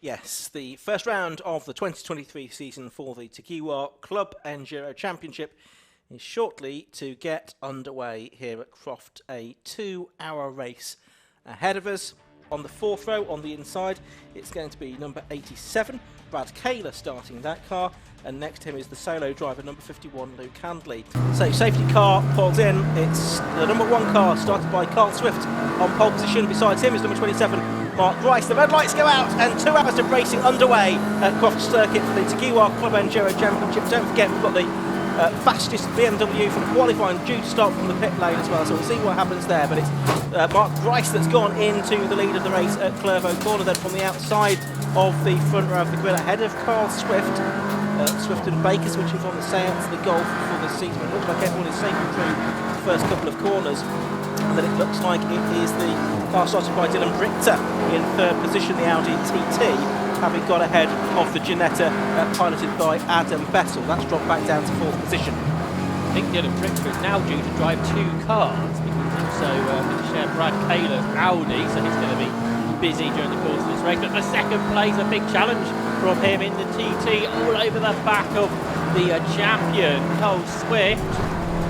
Yes, the first round of the 2023 season for the Tequila Club Enduro Championship is shortly to get underway here at Croft. A 2-hour race ahead of us. On the fourth row, on the inside, it's going to be number 87, Brad Kaler, starting that car, and next to him is the solo driver, number 51, Luke Handley. So safety car pulls in. It's the number 1 car, started by Carl Swift on pole position. Besides him is number 27, Mark Rice. The red lights go out and 2 hours of racing underway at Croft Circuit for the Tequila Club Enduro Championship. Don't forget, we've got the fastest BMW from qualifying due to start from the pit lane as well, so we'll see what happens there. But it's Mark Rice that's gone into the lead of the race at Clervaux Corner, then from the outside of the front row of the grid ahead of Carl Swift. Swift and Baker switching from the Seat to the Golf for the season. It looks like everyone is safely through the first couple of corners. And then it looks like it is the car started by Dylan Richter in third position, the Audi TT, having got ahead of the Ginetta piloted by Adam Bessel. That's dropped back down to fourth position. I think Dylan Richter is now due to drive 2 cars because he's also going to share Brad Kaler's Audi, so he's going to be busy during the course of this race. But for second place, a big challenge from him in the TT, all over the back of the champion, Cole Swift.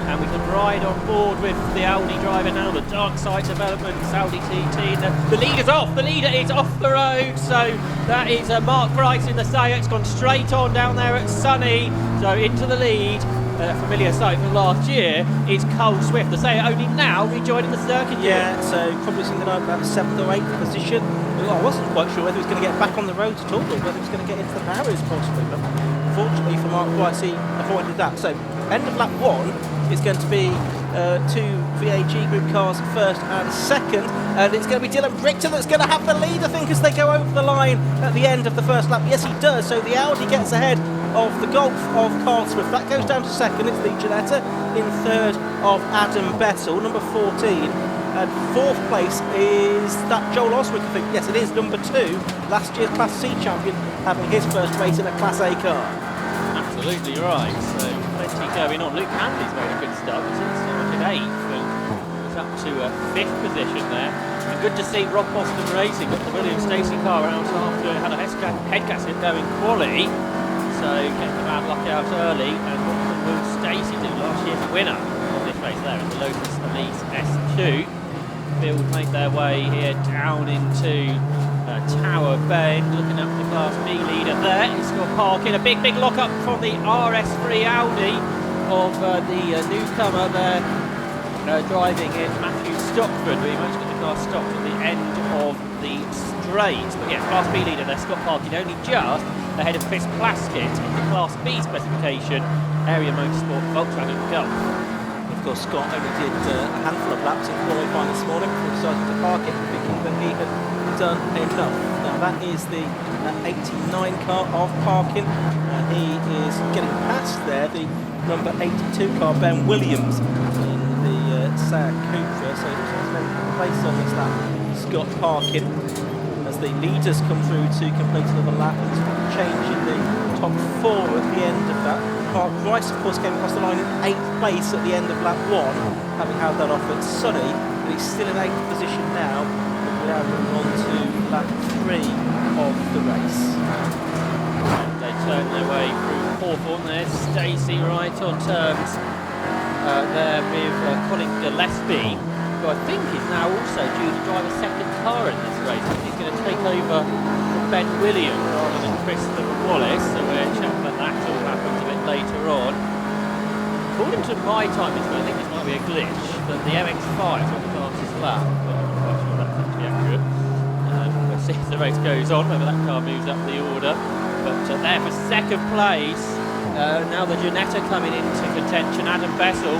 And we can ride on board with the Audi driver now, the Darkside development, Audi TT. The leader's off, the leader is off the road. So that is Mark Rice in the Seat. It's gone straight on down there at Sunny. So into the lead, familiar sight from last year, is Cole Swift. The Seat only now rejoining the circuit. Yeah, so probably something like about 7th or 8th position. Well, I wasn't quite sure whether he was going to get back on the road at all or whether he was going to get into the barriers possibly. But fortunately for Mark Rice, he avoided that. So end of lap 1. It's going to be 2 VAG group cars, first and second, and it's going to be Dylan Richter that's going to have the lead, I think, as they go over the line at the end of the first lap. Yes, he does. So the Audi gets ahead of the Golf of Carl Swift. That goes down to second. It's the Ginetta in third of Adam Bessel, number 14. And fourth place is that Joel Oswick, I think. Yes, it is, number 2, last year's Class C champion, having his first race in a Class A car. Absolutely right. So plenty going on. Luke Handley's made a good start. He started 8th and was up to 5th position there. And good to see Rob Boston Racing got the William Stacey car out after it had a head gasket going quali. So getting the bad luck out early. And what did Will Stacey do, last year's winner of this race there in the Lotus Elise S2. Field made their way here down into Tower Bend, looking up the Class B leader there. He's got parking, a big lock-up from the RS3 Audi of the newcomer there, driving in Matthew Stockford. We managed to get the car stopped at the end of the straight. But yeah, Class B leader there, Scott Parkin, only just ahead of Chris Plaskett in the Class B specification, Area Motorsport Volkswagen Golf. Of course, Scott only did a handful of laps in qualifying this morning. He decided to park it, thinking that he had done enough. Now that is the 89 car of Parkin. He is getting past there the number 82 car, Ben Williams, in the Seat Cupra. So he's made a place on this lap, Scott Parkin, as the leaders come through to complete another lap. And change in the top 4 at the end of that. Mark Rice, of course, came across the line in 8th place at the end of lap 1, having held that off at Sunny, but he's still in 8th position now. We're now moving on to lap 3 of the race. And they turn their way through Hawthorne. There's Stacey right on terms there with Colin Gillespie, who I think is now also due to drive a second car in this race. I think he's going to take over from Ben Williams rather than Christopher Wallace, so we're checking that all happens a bit later on. According to my time, I think this might be a glitch, that the MX-5 on the fastest lap, but I'm not quite sure that's actually accurate. We'll see as the race goes on, whether that car moves up the order. But there for second place, now the Ginetta coming into contention. Adam Bessel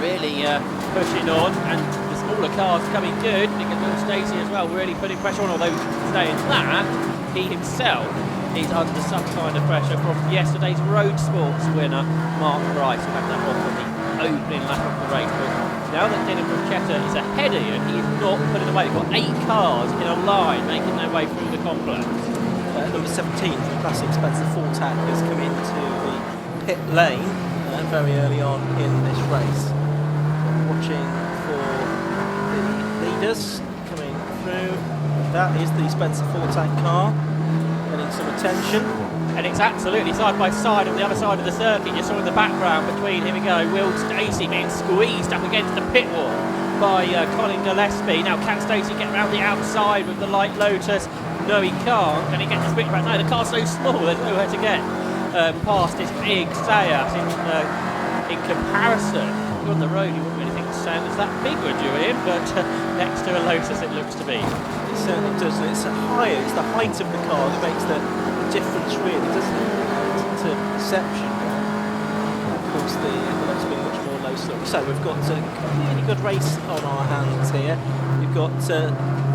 really pushing on, and the smaller cars coming good, because Will Stacey as well really putting pressure on, although saying that, he himself is under some kind of pressure from yesterday's Road Sports winner, Mark Rice, who had that off on the opening lap of the race. But now that Dylan Bruschetta is ahead of him, he is not putting away. We've got 8 cars in a line making their way through the complex. Number 17, the classic Spencer Fortak, has come into the pit lane very early on in this race. Watching for the leaders coming through. That is the Spencer Fortak car. drawing some attention. And it's absolutely side by side on the other side of the circuit. You saw in the background between, here we go, Will Stacey being squeezed up against the pit wall by Colin Gillespie. Now, can Stacey get around the outside with the light Lotus? No, he can't. Can he get the switch back? No, the car's so small, there's nowhere to get past this big Seat in comparison. If you're on the road, you wouldn't really think the Seat is that big, would you, Ian? But next to a Lotus, it looks to be. It certainly does, and it's the height of the car that makes the difference, really, doesn't it, to perception. Of course, the Lotus being much more low slope. So we've got a really good race on our hands here. We've got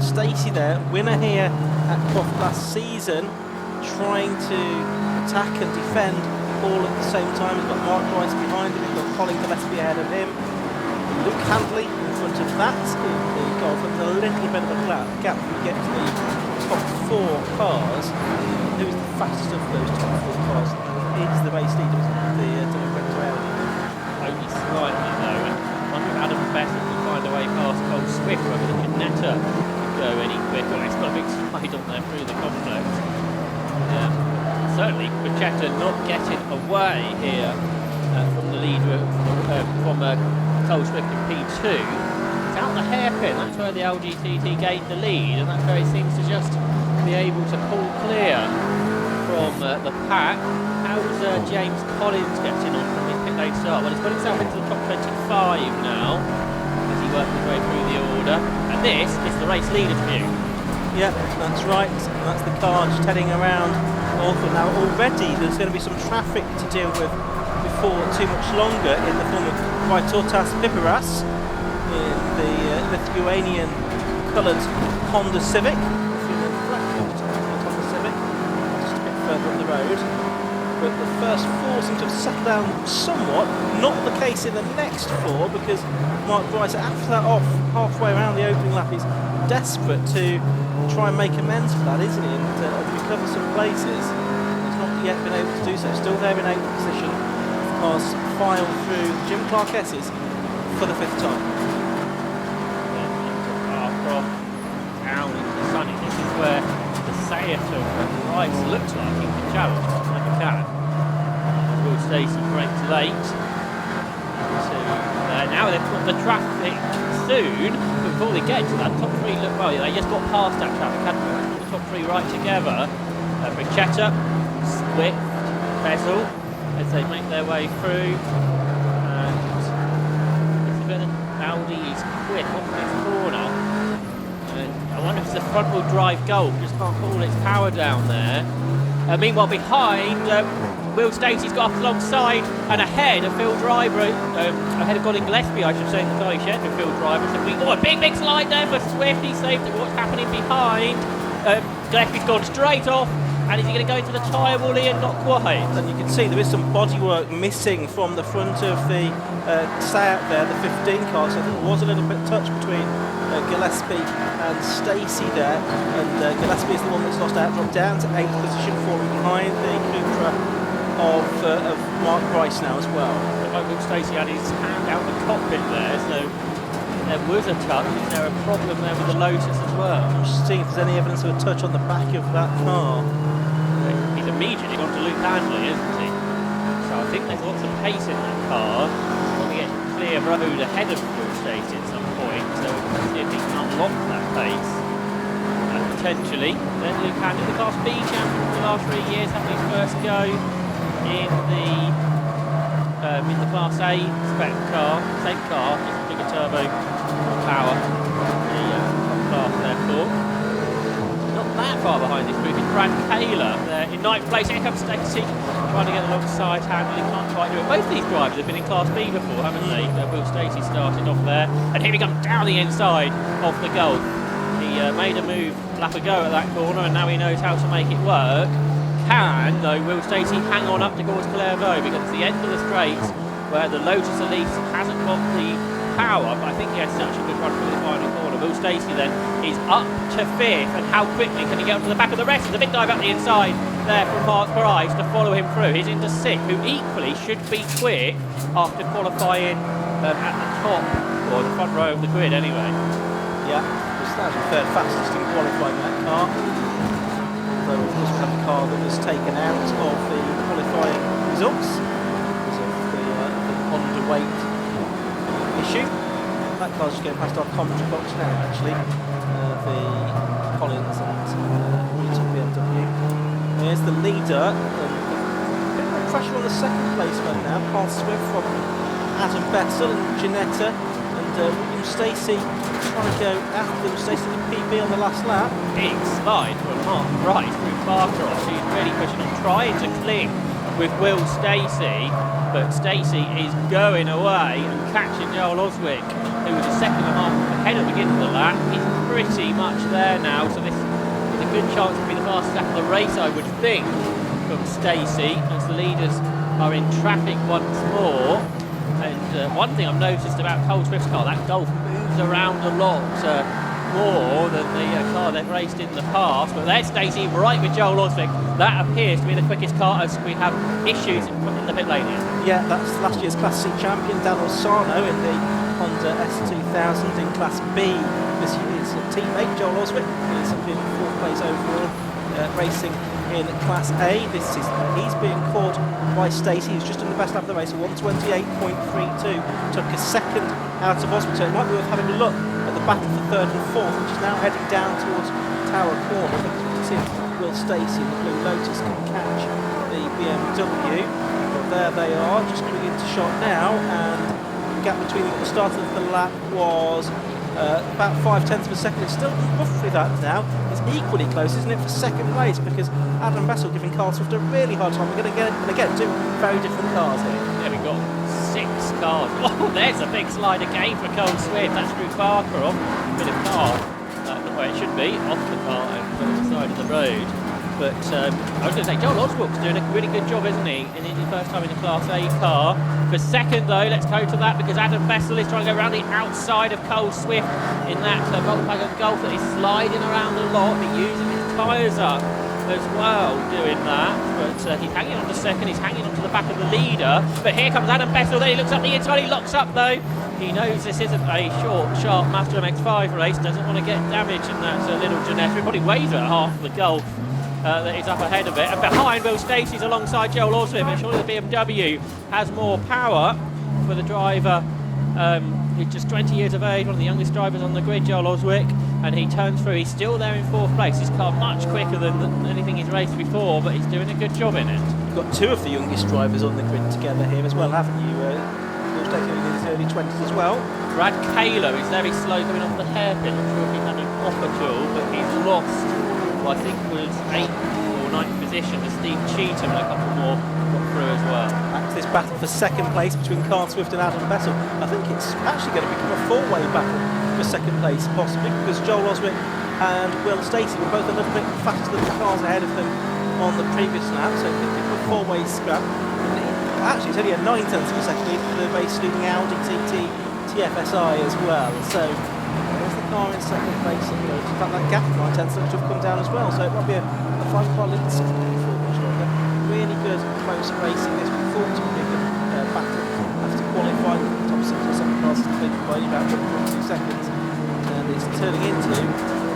Stacey there, winner here at Croft last season, trying to attack and defend all at the same time. We've got Mark Rice behind him, we've got Colin Gillespie ahead of him, Luke Handley in front of that in the Golf. There's a little bit of a gap when we get to the top 4 cars. Who is the fastest of those top 4 cars? It's the race leader, the Director Audi. Only slightly though, and I wonder if Adam Bessel can find a way past Cole Swift, whether the Canetta can go any quicker. It's got a big slide on there through the complex. Certainly Pachetta not getting away here from the lead from Cole Swift in P2. It's out the hairpin, that's where the LGTT gained the lead, and that's where he seems to just be able to pull clear from the pack. How's James Collins getting on from his pit lane start? Well, he's got himself into the top 25 now as he works his way through the order, and this is the race leader's view. Yeah, that's right, and that's the car just heading around Orford. Now already there's going to be some traffic to deal with before too much longer in the form of Vytautas Pipiras in the Lithuanian coloured Honda Civic. Honda Civic, just a bit further up the road. But the first 4 seem to have settled down somewhat. Not the case in the next 4, because Mark Bryce, after that off halfway around the opening lap, is desperate to try and make amends for that, isn't he? And recover some places. He's not yet been able to do so. Still there in 8th position. Cars file through Jim Clark S's for the 5th time. Croft down into the sunny. This is where the Seat of Rice looks like he can challenge, but never can. Will Stacey brakes late. So now they've got the traffic soon. Before they get to that top 3, look, well, they just got past that traffic, hadn't they? The top 3 right together. Brichetta, Swift, Bessel, as they make their way through. And Audi is quick off this corner. And I wonder if it's a front wheel drive Golf, just can't put all its power down there. Meanwhile, behind, Will Stacey's got up alongside and ahead of Phil Driver, ahead of Colin Gillespie, I should say, the guy shared with Phil Driver. So we've got a big slide there for Swift. He's saved it. What's happening behind? Gillespie's gone straight off. And is he going to go into the tyre wall here? Not quite. And you can see there is some bodywork missing from the front of the Seat there, the 15 car. So I think there was a little bit of touch between Gillespie and Stacey there. And Gillespie is the one that's lost out, dropped down to 8th position, falling behind the Cupra of Mark Bryce now as well. Will Stacey had his hand out the cockpit there, so there was a touch. Is there a problem there with the Lotus as well? I'm just seeing if there's any evidence of a touch on the back of that car. He's immediately gone to Luke Handley, isn't he? So I think there's lots of pace in that car. He's going to get clear road ahead of Will Stacey at some point, so we'll see if he can unlock that pace. And potentially, then Luke Handley, the Class B champion for the last 3 years, having his first go in the Class A spec car, same car, just a bigger turbo, more power. The top class therefore. Not that far behind this group is Brad Taylor there in 9th place. Here comes Stacey trying to get alongside Handley, can't quite do it. Both these drivers have been in Class B before, haven't they? Will Stacey started off there, and here he comes down the inside of the Golf. He made a move, lap ago at that corner, and now he knows how to make it work. Can, though, Will Stacey hang on up towards Clairvaux, because it's the end of the straights where the Lotus Elise hasn't got the power, but I think he had such a good run through the final corner. Will Stacey then is up to 5th, and how quickly can he get onto the back of the rest? There's a big dive up the inside there from Mark Bryce to follow him through. He's into 6th, who equally should be quick after qualifying at the top, or the front row of the grid anyway. Yeah, that was the 3rd fastest in qualifying that car. Though, of course, we have a car that was taken out of the qualifying results because of the underweight issue. That car's just going past our commentary box now, actually. The Collins and BMW. There's the leader. A bit more pressure on the second placement now. Carl Swift from Adam Bessel and Ginetta. And William Stacey trying to go after them. Stacey the PB on the last lap. Big slide from Mark Wright through Barcroft. He's really pushing on, trying to cling with Will Stacey, but Stacey is going away and catching Joel Oswick, who was a second and a half ahead at the beginning of the lap. He's pretty much there now, so this is a good chance to be the fastest lap of the race, I would think, from Stacey, as the leaders are in traffic once more. And one thing I've noticed about Cole Swift's car, that Golf moves around a lot more than the car they've raced in the past. But there's Stacey right with Joel Oswick. That appears to be the quickest car, as we have issues in the pit lane here. Yeah, that's last year's Class C champion, Daniel Sarno, in the Honda S2000 in Class B. This year's teammate, Joel Oswick, is in 4th place overall, racing in Class A. He's being caught by Stacey, who's just in the best lap of the race, 128.32. Took a second out of Oswick, so it might be worth having a look at the back of the 3rd and 4th, which is now heading down towards Tower Corner. To see if Will Stacey in the Blue Lotus can catch the BMW. But there they are, just coming into shot now, and the gap between them at the start of the lap was about 0.5 of a second. It's still roughly that now. It's equally close, isn't it, for second place, because Adam Bessel giving Carl Swift a really hard time. We're going to get, and again, two very different cars here. Yeah, we've got 6 cars. Oh, there's a big slide again for Cole Swift. That's through Barcroft. Bit of car, not where it should be, off the car and on the side of the road. But I was going to say, Joel Oswald's doing a really good job, isn't he? In his first time in a Class A car. For second, though, let's go to that, because Adam Bessel is trying to go around the outside of Cole Swift in that Volkswagen Golf that is sliding around a lot, but using his tyres up as well, doing that. But he's hanging on to second, he's hanging on to the back of the leader. But here comes Adam Bessel, there he looks up the inside, he locks up, though. He knows this isn't a short, sharp Mazda MX-5 race, doesn't want to get damaged in that little Ginetta. It probably weighs about half the Golf. That is up ahead of it, and behind Will Stacey's alongside Joel Oswick, but surely the BMW has more power for the driver. He's just 20 years of age, one of the youngest drivers on the grid, Joel Oswick, and he turns through. He's still there in 4th place. His car much quicker than anything he's raced before, but he's doing a good job in it. You've got 2 of the youngest drivers on the grid together here as well, haven't you? Will Stacey in his early 20s as well. Brad Kahlo is very slow coming off the hairpin. I'm not sure if he had an off at all, but he's lost. I think was 8th or 9th position to Steve Cheetham, and a couple more got through as well. Back to this battle for second place between Carl Swift and Adam Bessel. I think it's actually going to become a 4-way battle for second place, possibly, because Joel Oswick and Will Stacey were both a little bit faster than the cars ahead of them on the previous lap, so it could become a 4-way scrap. Actually, it's only a 0.9 of a second lead for the race-leading Audi TT TFSI as well. So there's the car in second place, and in fact that gap 0.9 seems to have come down as well, so it might be a 5-car lead really good close racing. This we thought would be a good battle after qualifying. The top 6 or 7 cars to think by about 1.2 seconds, and it's turning into a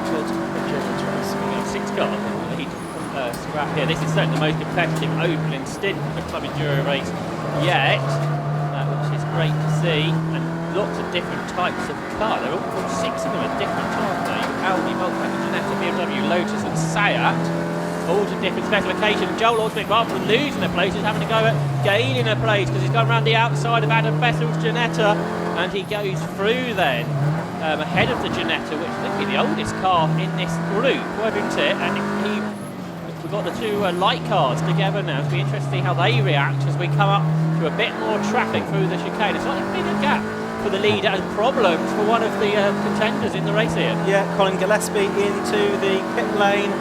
good endurance race. We've got 6 cars in the lead scrap here. This is certainly the most competitive opening stint of the Club Enduro race yet, which is great to see. And lots of different types of car. They're all 6 of them are different, aren't they? Audi, Volkswagen, Ginetta, BMW, Lotus and Seat, all to different specifications. Joel Oswick, rather than losing a place, is having to go at gaining a place, because he's gone around the outside of Adam Bessel's Ginetta, and he goes through then ahead of the Ginetta, which I think will be the oldest car in this group, won't it? And we've got the 2 light cars together now. It'll be interesting to see how they react as we come up to a bit more traffic through the chicane. It's like a bigger gap for the leader and problems for one of the contenders in the race here. Yeah, Colin Gillespie into the pit lane.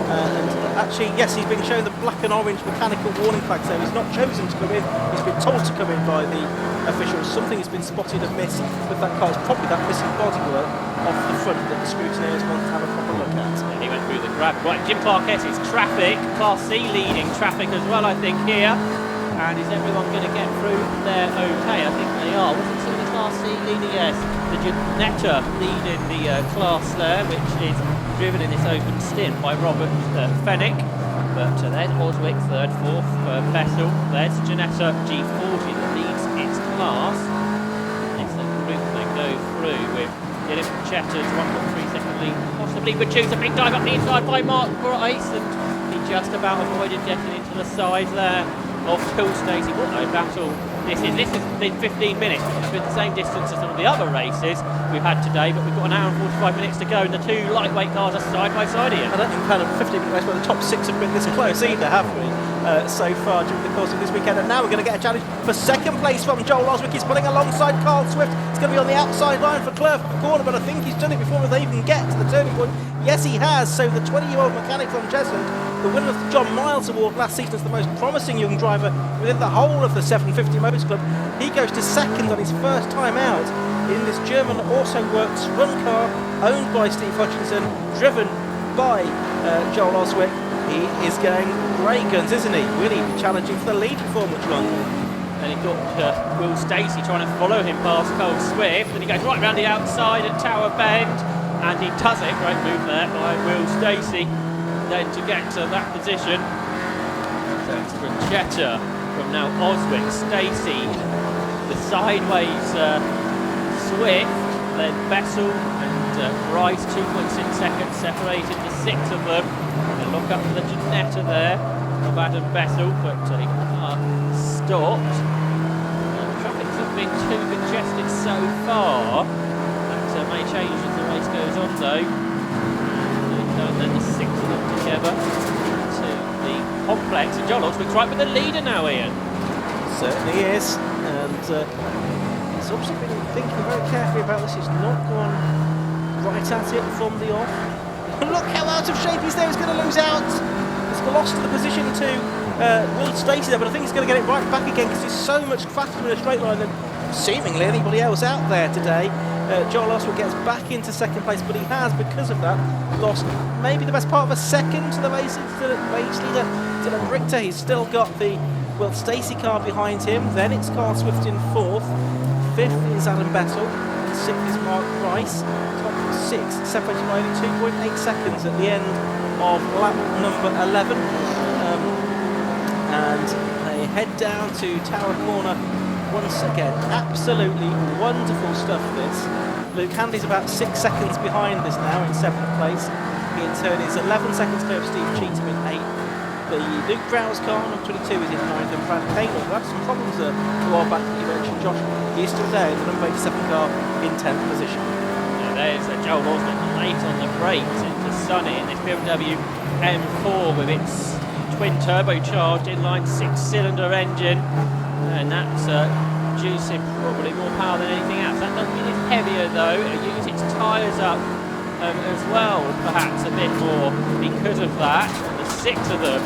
And actually, yes, he's been shown the black and orange mechanical warning flag, so he's not chosen to come in. He's been told to come in by the officials. Something has been spotted amiss with that car. It's probably that missing bodywork off the front that the scrutineers want to have a proper look at. And he went through the grab. Right, Jim Clarkett is traffic, Class C leading traffic as well, I think, here. And is everyone going to get through there okay? I think they are. Wasn't somebody Class C leading? Yes. the Ginetta leading the class there, which is driven in this open stint by Robert Fennick. But there's Oswick, third, fourth, Bessel. There's Ginetta G40 that leads its class. It's the group that go through with Dylan Chetta's 1.3 second lead, possibly would choose a big dive up the inside by Mark Grice, and he just about avoided getting into the side there of Phil Stacey. What a battle this is. This is in 15 minutes. It's been the same distance as some of the other races we've had today, but we've got an hour and 45 minutes to go, and the two lightweight cars are side by side here. I don't think we've had a 15-minute race where the top six have been this close either, have we? So far during the course of this weekend. And now we're going to get a challenge for second place from Joel Oswick. He's pulling alongside Carl Swift. It's going to be on the outside line for Clerf Corner, but I think he's done it before they even get to the turning point. Yes, he has. So the 20-year-old mechanic from Jesland, the winner of the John Miles Award last season as the most promising young driver within the whole of the 750 Motors Club, he goes to second on his first time out in this German Also Works run car owned by Steve Hutchinson, driven by Joel Oswick. He is going great guns, isn't he? Really challenging for the lead for much longer. And he got Will Stacey trying to follow him past Carl Swift, and he goes right round the outside at Tower Bend, and he does it. Great move there by Will Stacey. Then to get to that position, so it's Brunchetta from now Oswick, Stacey, the sideways Swift, then Bessel and Rice, 2.6 seconds separated the six of them. And look up for the Ginetta there of Adam Bessel, but he stopped. Traffic's not been too congested so far. That may change as the race goes on though. And then the six of them together to the complex. And John Oswick's right with the leader now, Ian. Certainly is. And he's obviously been thinking very carefully about this. He's not gone right at it from the off. Look how out of shape he's there. He's going to lose out. He's lost the position to Will Stacey there, but I think he's going to get it right back again because he's so much faster in a straight line than seemingly anybody else out there today. Joel Oswick gets back into second place, but he has, because of that, lost maybe the best part of a second to the race leader, Dylan Richter. He's still got the Will Stacey car behind him. Then it's Carl Swift in fourth. Fifth is Adam Bessel. Sixth is Mark Rice. Top six separated by only 2.8 seconds at the end of lap number 11. And they head down to Tower Corner once again. Absolutely wonderful stuff, this. Luke Handy's about 6 seconds behind this now in 7th place. He in turn is 11 seconds clear of Steve Cheetham in 8th. The Luke Browse car, number 22, is in 9th, and Brad Taylor, who had some problems a while back, you mentioned Josh, he is still there in the number 87 car in 10th position. Yeah, there's Joel Oswick late on the brakes into Sunny in this BMW M4 with its twin turbocharged inline 6-cylinder engine, and that's producing probably more power than anything else. That doesn't mean it's heavier though. It uses its tyres up as well, perhaps a bit more because of that. The six of them,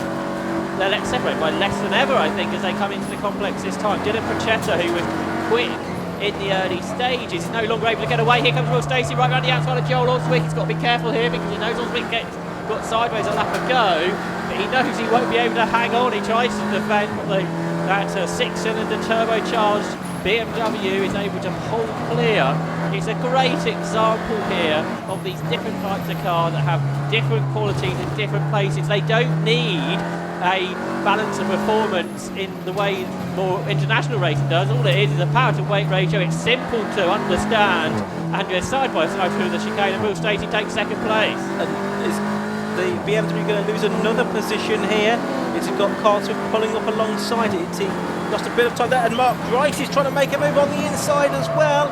they're separated by less than ever, I think, as they come into the complex this time. Dylan Brunchetta, who was quick in the early stages, is no longer able to get away. Here comes Will Stacey right around the outside of Joel Oswick. He's got to be careful here because he knows Oswick got sideways a lap ago, but he knows he won't be able to hang on. He tries to defend that 6-cylinder turbocharged BMW is able to hold clear. It's a great example here of these different types of cars that have different qualities in different places. They don't need a balance of performance in the way more international racing does. All it is a power to weight ratio. It's simple to understand, and you're side by side through the chicane, and Will Stacey takes second place. And is the BMW going to lose another position here? It's got Carl Swift pulling up alongside it. He lost a bit of time there, and Mark Grice is trying to make a move on the inside as well.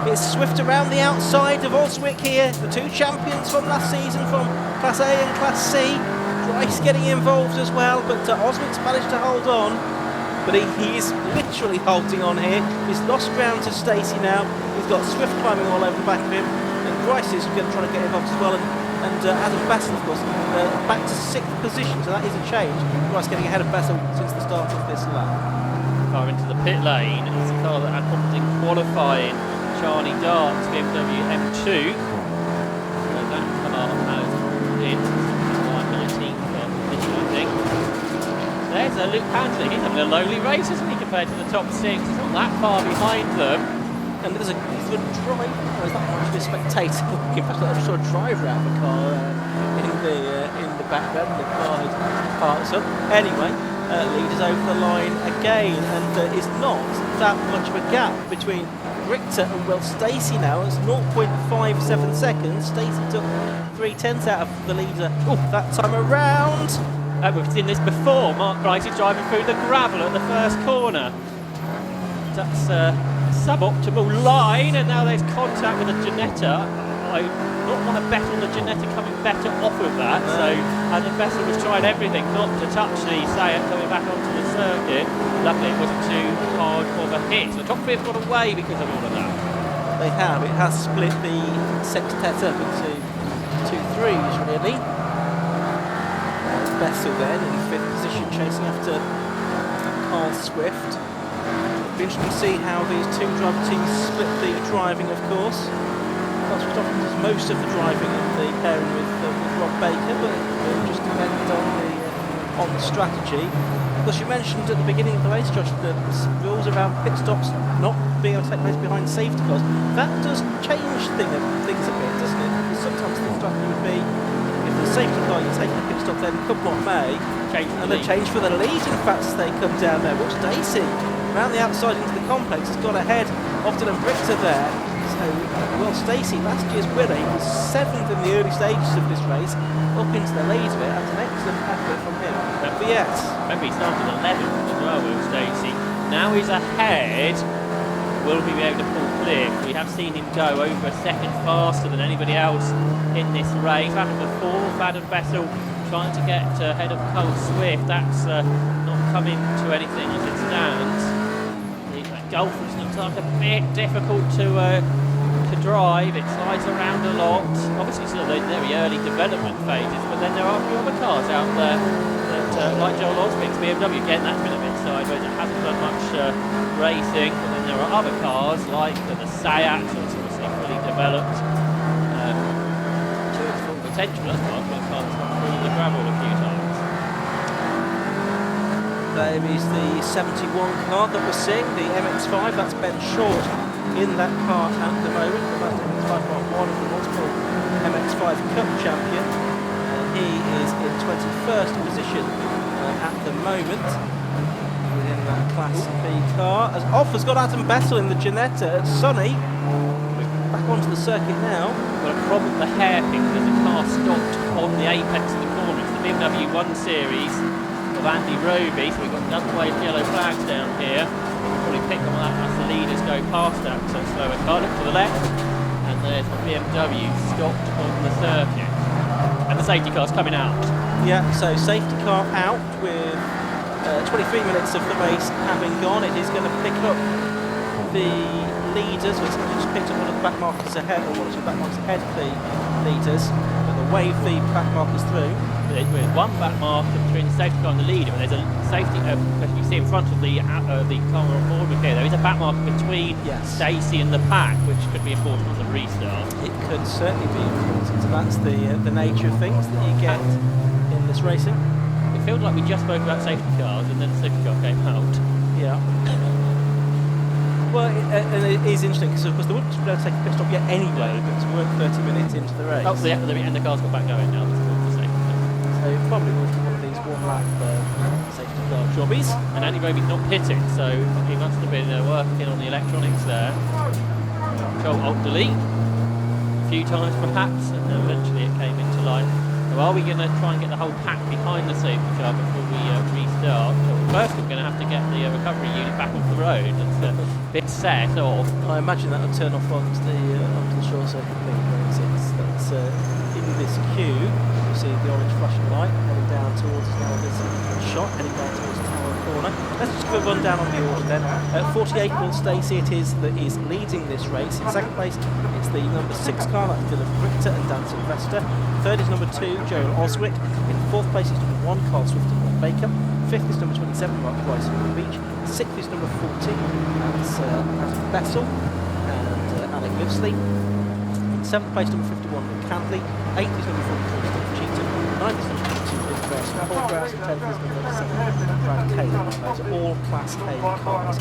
It's Swift around the outside of Oswick here, the two champions from last season from Class A and Class C. Grice getting involved as well, but Oswick's managed to hold on. But he is literally holding on here. He's lost ground to Stacey now. He's got Swift climbing all over the back of him, and Grice is going to try to get involved as well. And Adam Bessel, of course, back to 6th position, so that is a change. Grice getting ahead of Bessel since the start of this lap. Car into the pit lane. It's a car that had problems in qualifying. Charlie Darks, BMW M2. So that car has in 19th position, I think. There's Luke Handley. He's having a lonely race, isn't he, compared to the top six? He's not that far behind them. And there's a driver, there's not much of a spectator walking past, I saw a driver out of the car in the background, and the car had parked up. Anyway, leaders over the line again, and it's not that much of a gap between Richter and Will Stacey now. It's 0.57 seconds. Stacey took 3/10 out of the leader that time around. We've seen this before. Mark Price is driving through the gravel at the first corner. That's suboptimal line, and now there's contact with the Ginetta. I not want to bet on the Ginetta coming better off of that. So Adam Bessel was trying everything not to touch the Seat coming back onto the circuit. Luckily it wasn't too hard of a hit. The top three have got away because of all of that. They have. It has split the sextet up into 2 threes really. Bessel then in 5th position, chasing after Carl Swift. It'll be interesting to see how these two driver teams split the driving, of course. Carl Swift often does most of the driving in the pairing with Rob Baker, but it will just depend on the strategy. Of course, you mentioned at the beginning of the race, Josh, the rules around pit stops not being able to take place behind safety cars. That does change things a bit, doesn't it? Because sometimes the strategy would be, if the safety car you take the pit stop, then come what may, and they change for the lead. In fact, as they come down there. Watch Stacey around the outside into the complex, has got ahead of Dylan Richter there. So, Will Stacey, last year's winner, he was 7th in the early stages of this race, up into the lead of it. That's an excellent effort from him. But yes, remember he started 11th as well, Will Stacey. Now he's ahead. Will he be able to pull clear? We have seen him go over a second faster than anybody else in this race. Adam the 4th, Adam Bessel trying to get ahead of Cole Swift. That's not coming to anything as it stands. The Golf looks like a bit difficult to drive. It slides around a lot. Obviously still the very early development phases, but then there are a few other cars out there that, like Joel Osmick's BMW, again that's been a bit sideways. It hasn't done much racing, but then there are other cars like the Seat, that's obviously fully developed. To its full potential as well, but cars come through the gravel a few times. there is the 71 car that we're seeing, the MX-5. That's Ben Short in that car at the moment. That's MX-5 Mark 1 of the multiple MX-5 Cup champion. He is in 21st position at the moment within that Class B car. As off has got Adam Bessel in the Ginetta at Sunny. Back onto the circuit now. Got a problem with the hairpin because the car stopped on the apex of the corner. It's the BMW 1 Series of Andy Roby, so we've got another wave of yellow flags down here. We'll probably pick on that as the leaders go past that slower car. Look to the left, and there's the BMW stopped on the circuit. And the safety car's coming out. Yeah, so safety car out with 23 minutes of the race having gone. It is going to pick up the leaders. It's just picked up one of the back markers ahead, or one of the back markers ahead of the leaders. But the wave the back markers through. With one back marker between the safety car and the leader, and there's a safety, as you see in front of the car on board with here, there is a back marker between Stacey and the pack, which could be important on the restart. It could certainly be important. So that's the nature of things that you get in this racing. It feels like we just spoke about safety cars, and then the safety car came out. Yeah. Well, and it is interesting because of course they wouldn't be able to take a pit stop yet anyway, but we're 30 minutes into the race. Oh, and the car's got back going now. So probably one of these one-lap safety car jobbies. And Andy Roby's not pitting, so he must have been working on the electronics there. Control Alt Delete a few times perhaps, and then eventually it came into line. So are we going to try and get the whole pack behind the safety car before we restart? Well, first we're going to have to get the recovery unit back off the road. It's a bit set off. I imagine that will turn off onto the short circuit link. That's in this queue. You see the orange flashing light heading down towards now this shot, heading down towards the tower corner. Let's just give a rundown on the order then. 48 Will Stacey it is that is leading this race. In second place it's the number 6 car, that's Dylan Richter and Dan Sylvester. Third is number 2 Joel Oswick. In fourth place is number 1 Carl Swift and Rob Baker. Fifth is number 27 Mark Price from the Beach. Sixth is number 14, that's Adam Bessel and Alec Livesley. In seventh place number 51 Nick Cantley. Eighth is number 43 Steve Cheatham. Ninth is number 22 Bill grass, full grass, 10th is number 7, Brad Taylor. Those are all Class A cars.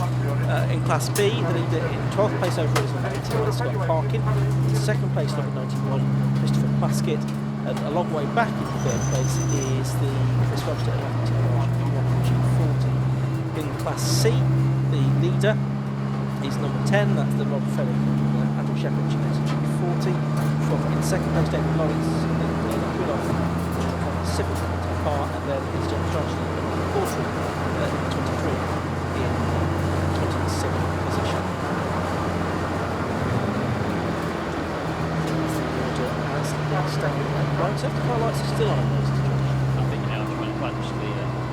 In Class B, the leader in 12th place overall is number 81, Scott Parkin. In second place, number 91, Christopher Plaskett. And a long way back in third place is the Chris Webster G40. In Class C, the leader is number 10, that's the Rob Fenwick Andrew Shepherd G40. In second place, David Lawrence, Rudolph Civic car, and then it's James Johnson in Portrait, number 23 in 27th position. Standing at the right, so the car lights are still on those. I think now they're going to punch the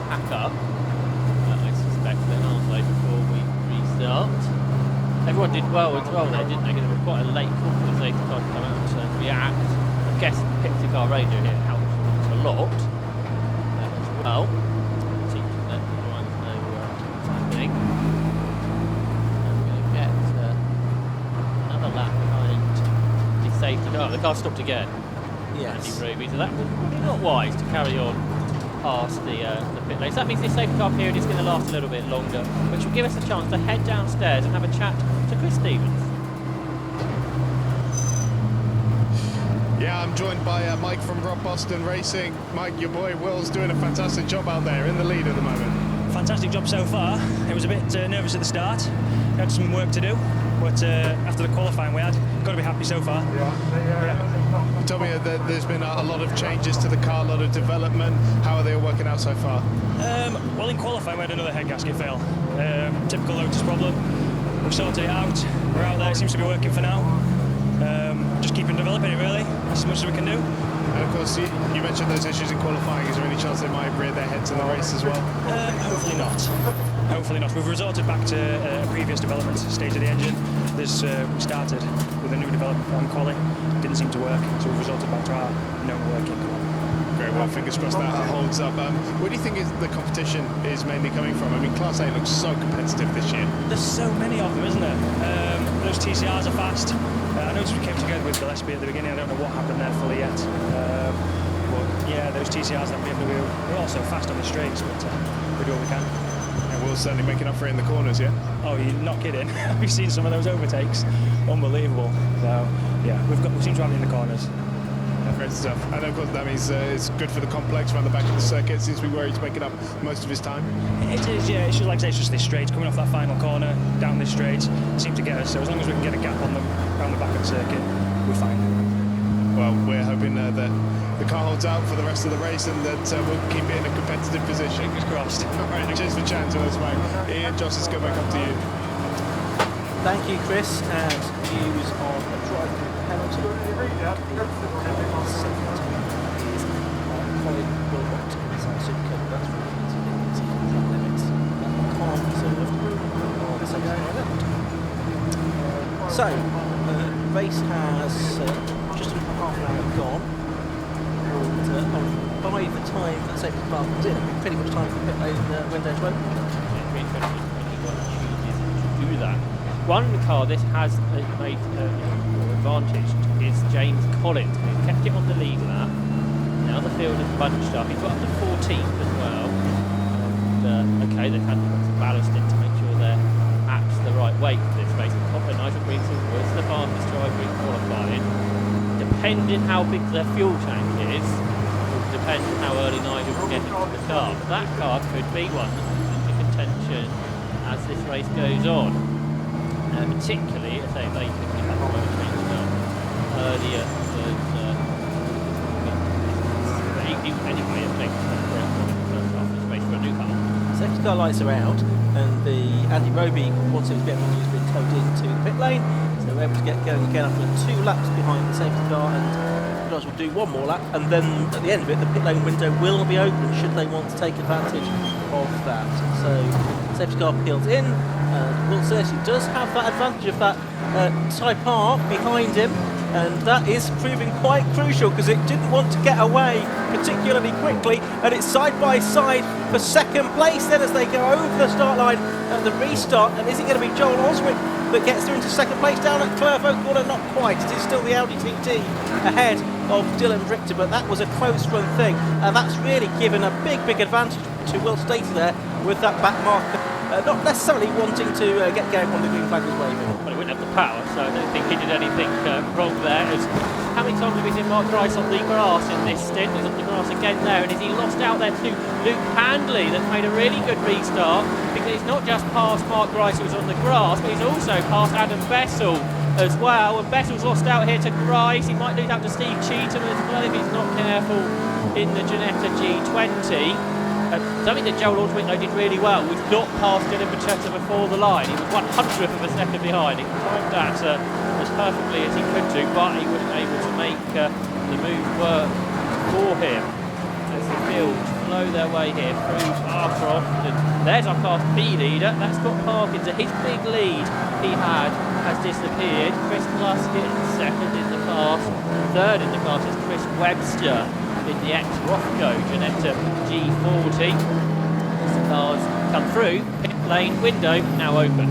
pack up, I suspect, then, aren't they, before we restart. Everyone did well as well there, didn't they? Because it was quite a late call for the safety car to come out and react. I guess the picture car radio here helps a lot as well. Teaching them the drivers know what's happening. And we're going to get another lap behind the safety car. The car stopped again. Yes. Andy Ruby, so that was not wise to carry on past the pit lane. So that means this safety car period is going to last a little bit longer, which will give us a chance to head downstairs and have a chat to Chris Stevens. Yeah, I'm joined by Mike from Rob Boston Racing. Mike, your boy Will's doing a fantastic job out there in the lead at the moment. Fantastic job so far. It was a bit nervous at the start. We had some work to do, but after the qualifying we had, got to be happy so far. Yeah. Tell me that there's been a lot of changes to the car, a lot of development. How are they all working out so far? Well, in qualifying we had another head gasket fail. Typical Lotus problem. We've sorted it out. We're out there. It seems to be working for now. Just keeping developing it really, as much as we can do. And of course, you mentioned those issues in qualifying. Is there any chance they might rear their heads in the race as well? Hopefully not. Hopefully not. We've resorted back to a previous development stage of the engine. We started with a new development on quali. Didn't seem to work, so we've resorted back to our known working. Very well, fingers crossed that holds up. Where do you think the competition is mainly coming from? I mean, Class A looks so competitive this year. There's so many of them, isn't there? Those TCRs are fast. I noticed we came together with Gillespie at the beginning. I don't know what happened there fully yet. But yeah, those TCRs and BMW, we're also fast on the straights, but we do what we can. And Will's certainly making up for it in the corners, yeah? Oh, you're not kidding. We've seen some of those overtakes. Unbelievable. So, yeah, we seem to have it in the corners. Great stuff. And of course that means it's good for the complex around the back of the circuit. Seems to be where he's making up most of his time. It is, yeah. It's just like I say, it's just this straight, coming off that final corner, down this straight, seem to get us. So as long as we can get a gap on them around the back of the circuit, we're fine. Well, we're hoping that the car holds out for the rest of the race and that we'll keep it in a competitive position. Fingers crossed. All right, cheers for chatting to us, mate. Ian, Joss, let's go back up to you. Thank you, Chris, and views on a drive-through penalty. Colin Wilmot inside Supercoat. That's for the limits. Calm reserved on the second left. So, the race has just under half an hour gone. And by the time that safety car comes in, it'll be pretty much time for the pit lane window to open. Do that. One car this has made more advantaged is James Collins. He's kept it on the lead lap. Now the field is bunched up. He's got up to 14th as well. And, okay, they've had some ballast in to make sure they're at the right weight for this race. Nigel Greenfield was the fastest driver in qualifying. Depending how big their fuel tank is, will depend on how early Nigel can get into the car. But that car could be one that's into contention as this race goes on. Particularly if they can get that motor changed up earlier than anyway, it makes the first half of this race for a new car. Safety car lights are out, and the Andy Roby quad series BMW has been towed into the pit lane, so they're able to get going again after 2 laps behind the safety car, and the guys will do 1 more lap, and then at the end of it, the pit lane window will be open should they want to take advantage of that. So safety car peels in. Will Cersei does have that advantage of that Type R behind him, and that is proving quite crucial because it didn't want to get away particularly quickly, and it's side by side for second place then as they go over the start line at the restart. And is it going to be Joel Oswick but gets through into second place down at Clervaux Corner. Not quite. It is still the Audi TT ahead of Dylan Richter, but that was a close run thing, and that's really given a big advantage to Will Stacey there with that back marker. Not necessarily wanting to get going when the green flag was waving. Well, he wouldn't have the power, so I don't think he did anything wrong there. How many times have we seen Mark Grice on the grass in this stint? He's on the grass again there, and is he lost out there to Luke Handley, that's made a really good restart, because he's not just passed Mark Grice, who was on the grass, but he's also passed Adam Bessel as well, and Bessel's lost out here to Grice. He might lose out to Steve Cheetham as well if he's not careful in the Ginetta G20. Something that Joel Aldwick did really well was not pass Dylan Bachetta before the line. He was 100th of a second behind. He timed that as perfectly as he could do, but he wasn't able to make the move work for him. As the field flow their way here through Croft, and there's our Class B leader. That's Scott Parkins. His big lead he had has disappeared. Chris Pluskett second in the class. Third in the class is Chris Webster in the ex-Rothko Ginetta G40. As the cars come through, pit lane window now open.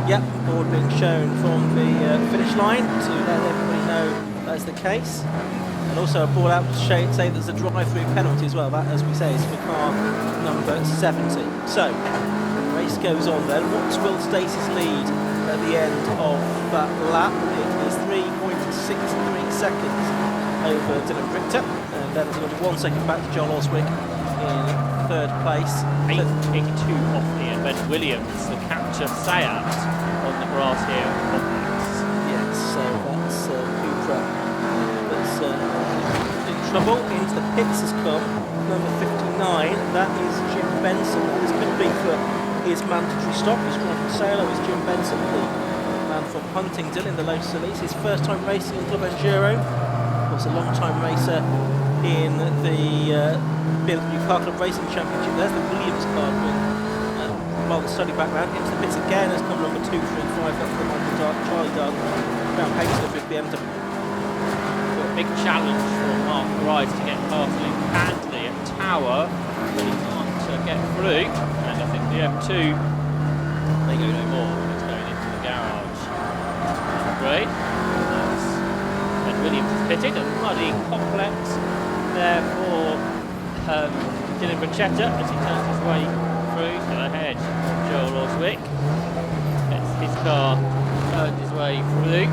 Yep, board being shown from the finish line to let everybody know that's the case. And also a board out to say there's a drive-through penalty as well. That, as we say, is for car number 70. So, the race goes on then. What's Will Stacey's lead at the end of that lap? It is 3.63 seconds over Dylan Richter. And then there's another 1 second back to Joel Oswick in third place. 8.82 off Ian Ben Williams, the capture Seat on the grass here at Complex. Yes, so that's Cupra that's in trouble. Into the pits has come number 59. That is Jim Benson. This could be for his mandatory stop. He's driving Salo. Is Jim Benson, the man from Huntingdon in the Lotus Elise. His first time racing in Club Enduro. Was a long-time racer in the BMW Car Club Racing Championship. There's the Williams car with rather study background. Into the pits again has come number 235. That's the Michael Dark, Charlie Dark, Brown Paisley with BMW. A big challenge for Mark Grice to get past Luke Handley at Tower, but he can't get through. And I think the M2, they go no more when it's going into the garage. Great. Williams is pitted, a muddy complex there for Dylan Bachetta as he turns his way through to ahead. Joel Oswick gets his car, turns his way through.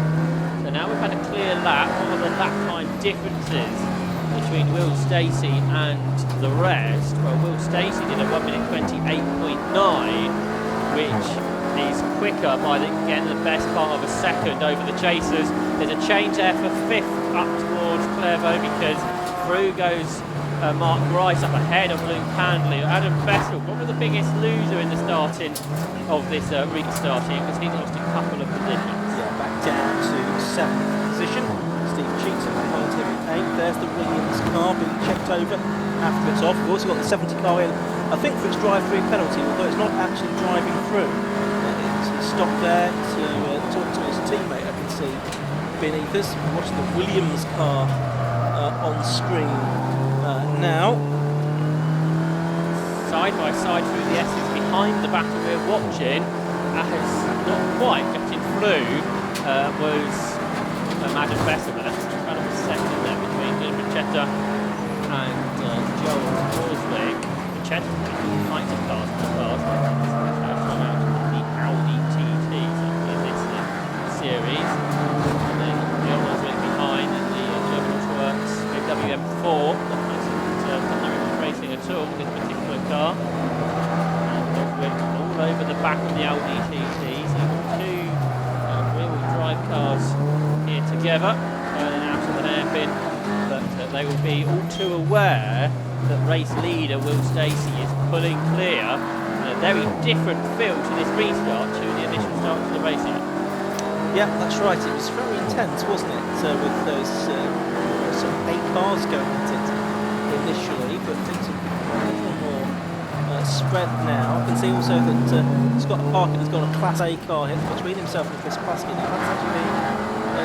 So now we've had a clear lap. What are the lap time differences between Will Stacey and the rest? Well, Will Stacey did a 1 minute 28.9, which is quicker by again the best part of a second over the chasers. There's a change there for fifth up towards Clervaux because through goes Mark Grice up ahead of Luke Handley. Adam Bessel, probably the biggest loser in the starting of this restart here because he lost a couple of positions. Yeah, back down to 7th position. Steve Cheetham behind him in 8th. There's the Williams car being checked over after it's off. We've also got the 70 car in, I think, for its drive-through penalty, although it's not actually driving through. He's stopped there to talk to his teammate, I can see beneath us. We're watching the Williams car on screen now. Side by side through the S's behind the battle we're watching, has not quite getting through, was Adam Bessel. That's an incredible second there between Dylan Bachetta and Joel Oswick. Bachetta might have passed the cars, but out of the Audi TT in this series. And then Joel Oswick behind in the German Autoworks VW M4. That hasn't racing at all, this particular car. And Oswick all over the back of the Audi TT. So you've got two rear-wheel drive cars here together, turning out of the hairpin. But they will be all too aware that race leader Will Stacey is pulling clear. A very different feel to this restart to the initial start of the race here. Yeah, that's right. It was very intense, wasn't it? With those sort of 8 cars going at it initially, but things have become a little more spread now. You can see also that Scott Parkin has got a Class A car hit between himself and Chris Plaskett. Now that's actually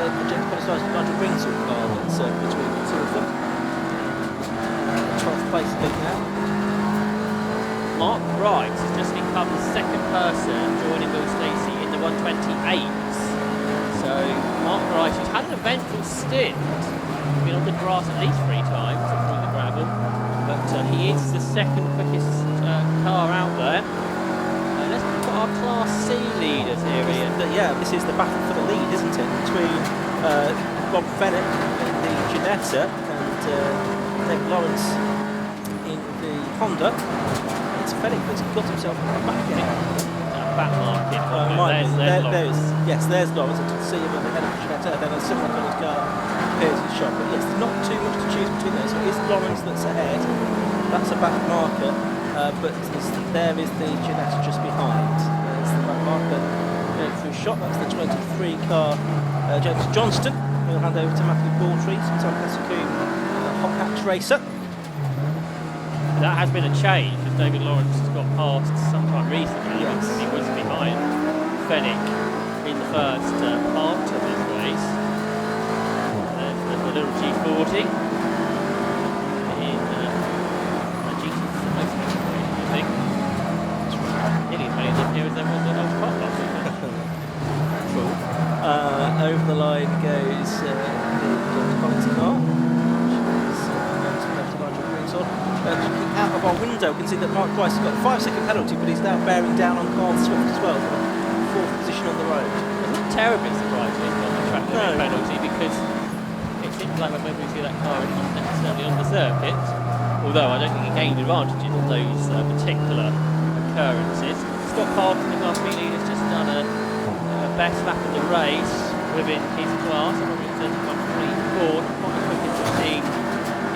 the James Polisar's Nigel Ringsell car that's between the two of them. 12th place lead now. Mark Grice has just become the second person joining Will Stacey in the 128s. So Mark Rice, who's had an eventful stint, been on the grass at least 3 times and through the gravel, but he is the second quickest car out there. Let's look at our Class C leaders here, Ian. Yeah, this is the battle for the lead, isn't it? Between Rob Fennick in the Ginetta and David Lawrence in the Honda. It's Fennick that's got himself back in it. Back market. There's Lawrence. I can see him at the head of the Ginetta, and then a similar coloured car appears in the shot. But yes, there's not too much to choose between those. So it is Lawrence that's ahead. That's a back marker. But there is the Ginetta just behind. There's the back marker going through shot. That's the 23 car, James Johnston. We'll hand over to Matthew Baldry, Tom Pescoon, hot hatch racer. That has been a change, as David Lawrence has got past sometime recently. Yes. He was behind Fennick in the first part of this race. There's the little G40 in a GT, I think. Nearly as many of them here as there was an old pop last week. Cool. Over the line goes the Collins car. Looking out of our window, we can see that Mark Price has got a 5-second penalty, but he's now bearing down on Carl Swift as well for the 4th position on the road. I'm not terribly surprised he's got the track limit penalty, because it seems like whenever we see that car, it's not necessarily on the circuit, although I don't think he gained advantages on those particular occurrences. Scott Parkin, the Class B leader, has just done a best lap of the race within his class. I think it's 1:34, quite the quickest we've seen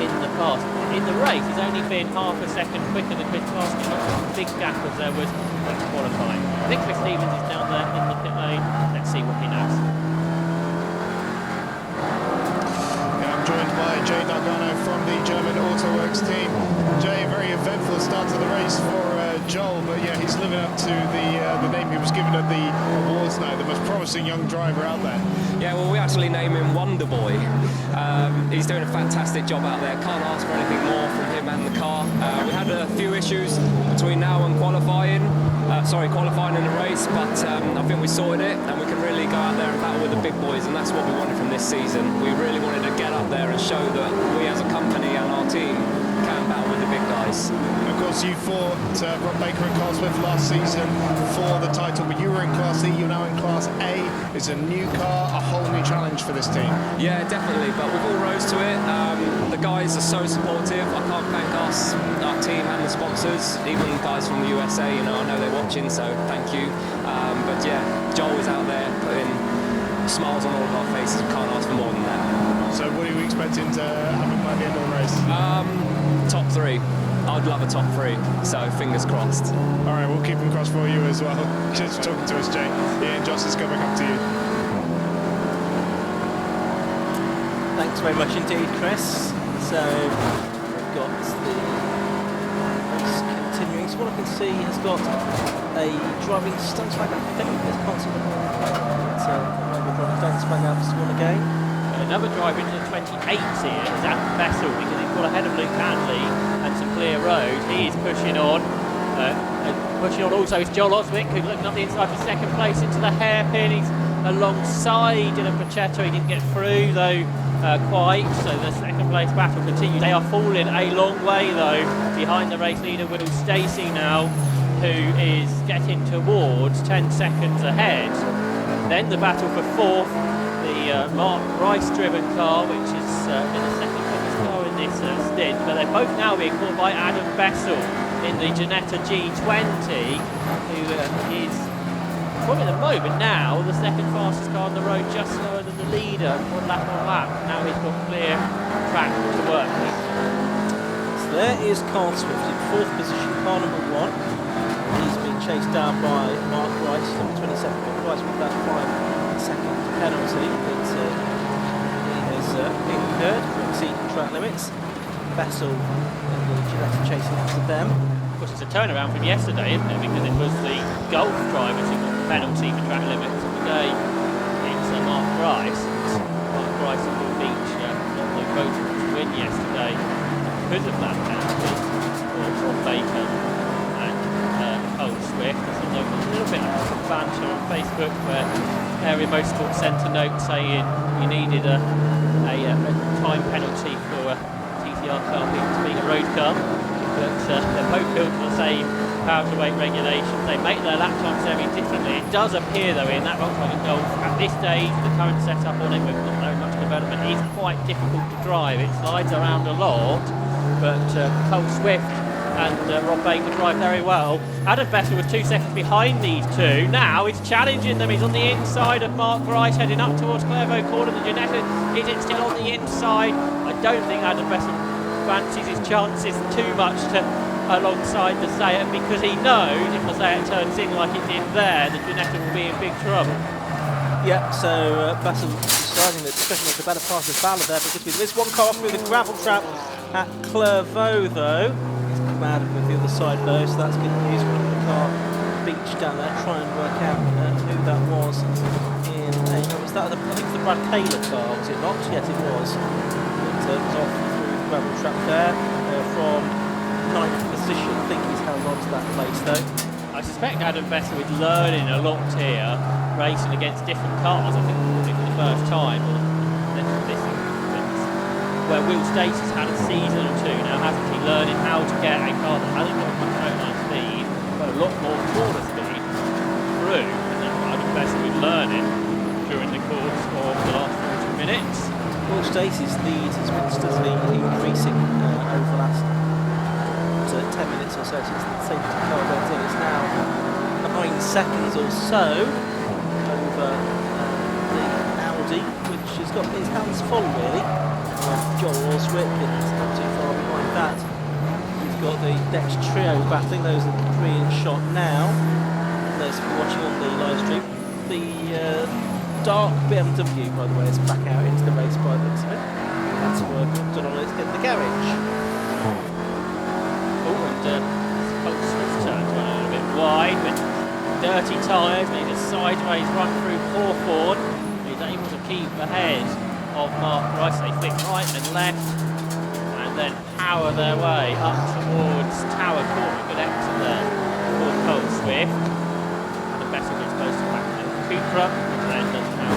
in the past. In the race, he's only been half a second quicker than Chris Parkin. Not a big gap as there was when qualifying. I think Chris Stevens is down there in the pit lane. Let's see what he knows. I'm joined by Jay Dargano from the German Autoworks team. Jay, very eventful start to the race for Joel, but yeah, he's living up to the name he was given at the awards night, the most promising young driver out there. Yeah, well, we actually name him Wonder Boy. He's doing a fantastic job out there. Can't ask for anything more from him and the car. We had a few issues between now and qualifying in the race, but I think we sorted it, and we can really go out there and battle with the big boys, and that's what we wanted from this season. We really wanted to get up there and show that we as a company and our team can battle with the big guys. Of course, you fought Rob Baker and Carl Swift last season for the title, but you were in Class E, you're now in Class A. It's a new car, a whole new challenge for this team. Yeah, definitely, but we've all rose to it. The guys are so supportive. I can't thank us, our team and the sponsors, even the guys from the USA, I know they're watching, so thank you. But yeah, Joel is out there putting smiles on all of our faces. We can't ask for more than that. So what are you expecting to happen by the end of the race? Top 3. I'd love a top 3, so fingers crossed. All right, we'll keep them crossed for you as well. Cheers for talking to us, Jay. Ian, Joss is coming up to you. Thanks very much indeed, Chris. So we've got the race continuing. So what I can see has got a driving stance flag. I think there's possible. So maybe driving stance flag out for someone again. Another driver into the 28s here is Adam Bessel, because he's got ahead of Luke Hanley and some clear road. He is pushing on. Also is Joel Oswick, who's looking up the inside for second place into the hairpin. He's alongside Dylan Pachetto. He didn't get through though quite, so the second place battle continues. They are falling a long way though behind the race leader Will Stacey now, who is getting towards 10 seconds ahead. Then the battle for 4th, the Mark Rice driven car, which is been the second quickest car in this stint, but they're both now being caught by Adam Bessel in the Ginetta G20, who is probably at the moment now the second fastest car on the road, just slower than the leader, one lap on lap. Now he's got clear track to work with. So there is Carl Swift in 4th position, car number 1. He's being chased down by Mark Rice, number 27. Rice with that 5-second penalty that he has incurred for exceeding track limits. Bessel and the Ginetta chasing after them. Of course, it's a turnaround from yesterday, isn't it? Because it was the Golf drivers who got the penalty for track limits. Today, it's Mark Rice. Mark Rice and Will Beach got the vote to win yesterday because of that penalty for Baker and Cole Swift. I saw there was a little bit of banter on Facebook where Area Motorsport sent a note saying you needed a time penalty for a TCR car being a road car. But they're both built to the same power to weight regulations. They make their lap times very differently. It does appear though in that Volkswagen Golf at this stage the current setup on it with not very much development is quite difficult to drive. It slides around a lot, but Cole Swift and Rob Baker drive very well. Adam Bessel was 2 seconds behind these two. Now he's challenging them. He's on the inside of Mark Rice heading up towards Clervaux Corner. The Ginetta, is it still on the inside? I don't think Adam Bessel fancies his chances too much to alongside the Seat, because he knows if the Seat turns in like it did there, the Ginetta will be in big trouble. Yeah, so Bassel deciding that especially the better part of Ballard there, because with this one car through the gravel trap at Clervaux though. He's come out of it with the other side though, so that's good news for the car beach down there. Try and work out who that was in was that I think it's the Brad Taylor car, was it not? Yes, it was. It was off through the gravel trap there from 9th position. I think he's held on to that place though. I suspect Adam Bessel is learning a lot here, racing against different cars. I think probably for the first time, or this instance, where Will Stacey's had a season or two now, hasn't he? Learning how to get a car that hasn't got much online speed, but a lot more corner speed through. And that's what Adam Bessel is learning during the course of the last 40 minutes. Will Stacey's lead has been steadily increasing over the last 10 minutes or so since the safety car went in. It's now 9 seconds or so over the Audi, which has got his hands full really. Joel Oswick, and not too far behind that. We've got the next trio battling. Those are the 3 in shot now. Those for watching on the live stream. The dark BMW, by the way, is back out into the race by the looks of it. That's work done on it in the garage. Cole Swift turns one a little bit wide with dirty tyres, made a sideways run through Hawthorne. He's able to keep ahead of Mark Rice. They flick right and left and then power their way up towards Tower Court. Good exit there for Cole Swift. And the Bessel gets close to back to Cupra, which then doesn't have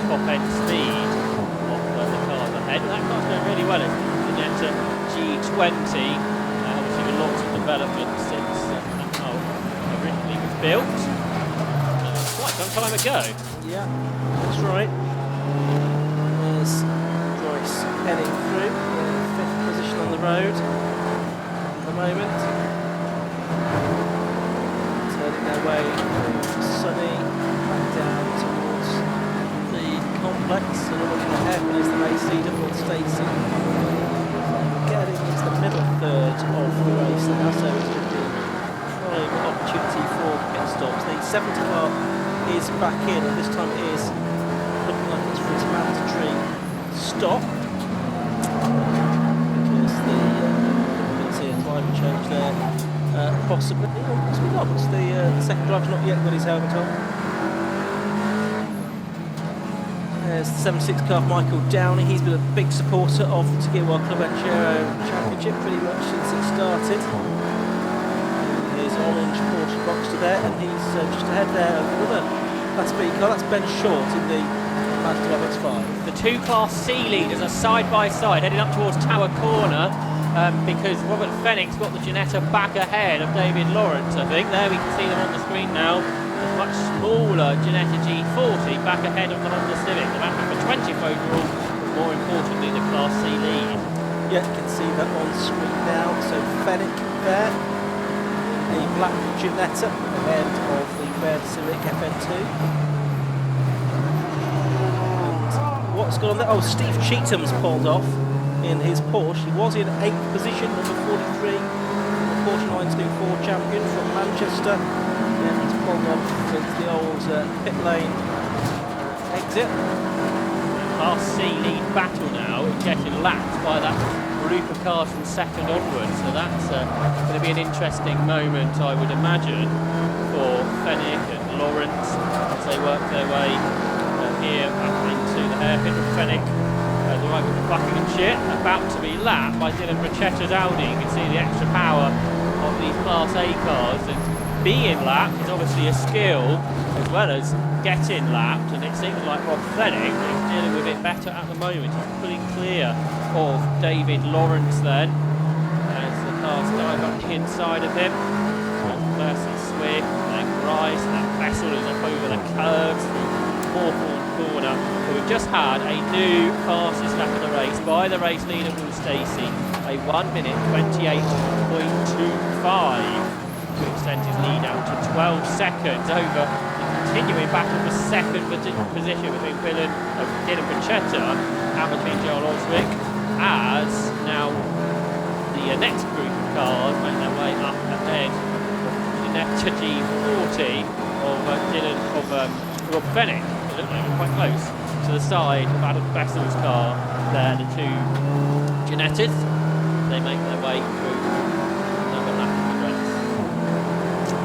top end speed of the cars ahead. That car's going really well. It's the Ginetta G20. Lots of development since that car originally was built. Quite some time ago. Yeah, that's right. There's Joyce heading through in 5th position on the road at the moment. Turning their way through Sunny, back down towards the complex. And looking ahead is the race leader, Will Stacey. Getting into the middle third of the race now, so it's going to be a prime opportunity for pit stops. The 70 car is back in, and this time it is looking like it's for its mandatory stop, because the you can see a climate change there, possibly, or possibly not. The second driver's not yet got his helmet on. There's the 76 car, Michael Downey. He's been a big supporter of the Tiguan Club Enduro Championship pretty much since it started. His orange Porsche Boxster there, and he's just ahead there of another Class B car. That's Ben Short in the Mazda MX-5. The 2 Class C leaders are side by side, heading up towards Tower Corner, because Robert Fennick's got the Ginetta back ahead of David Lawrence, I think. There we can see them on the screen now. A much smaller Ginetta G40 back ahead of the Honda Civic. The battle for 20th overall, but more importantly the Class C lead. Yeah, you can see that on screen now. So Fennick there, the black Ginetta ahead of the red Civic FN2. And what's gone on there? Oh, Steve Cheatham's pulled off in his Porsche. He was in 8th position, number 43, the Porsche 924 champion from Manchester. Yeah, he's pulled off into the old pit lane exit. Class C lead battle now, getting lapped by that group of cars from second onwards, so that's going to be an interesting moment, I would imagine, for Fennick and Lawrence as they work their way here up into the hairpin of Fennick. The right with the Buckinghamshire, about to be lapped by Dylan Brachetta's Audi. You can see the extra power of these Class A cars, and being lapped is obviously a skill as well as getting lapped, and it seems like Rob Fennick is dealing with it better at the moment. He's pulling clear of David Lawrence then as the cars dive up the inside of him. Mercy Swift, then Grice, and then Vessel is up over the curves through Hawthorne corner. But we've just had a new fastest lap of the race by the race leader Will Stacey, a 1 minute 28.25 to extend his lead out to 12 seconds over the continuing battle for second position between Dylan Pachetta and between Joel Oswick, as now the next group of cars make their way up ahead of the next G40 of Rob Fennick. It looked like quite close to the side of Adam Bessel's car there, the two Genettas. They make their way through another lap of the race.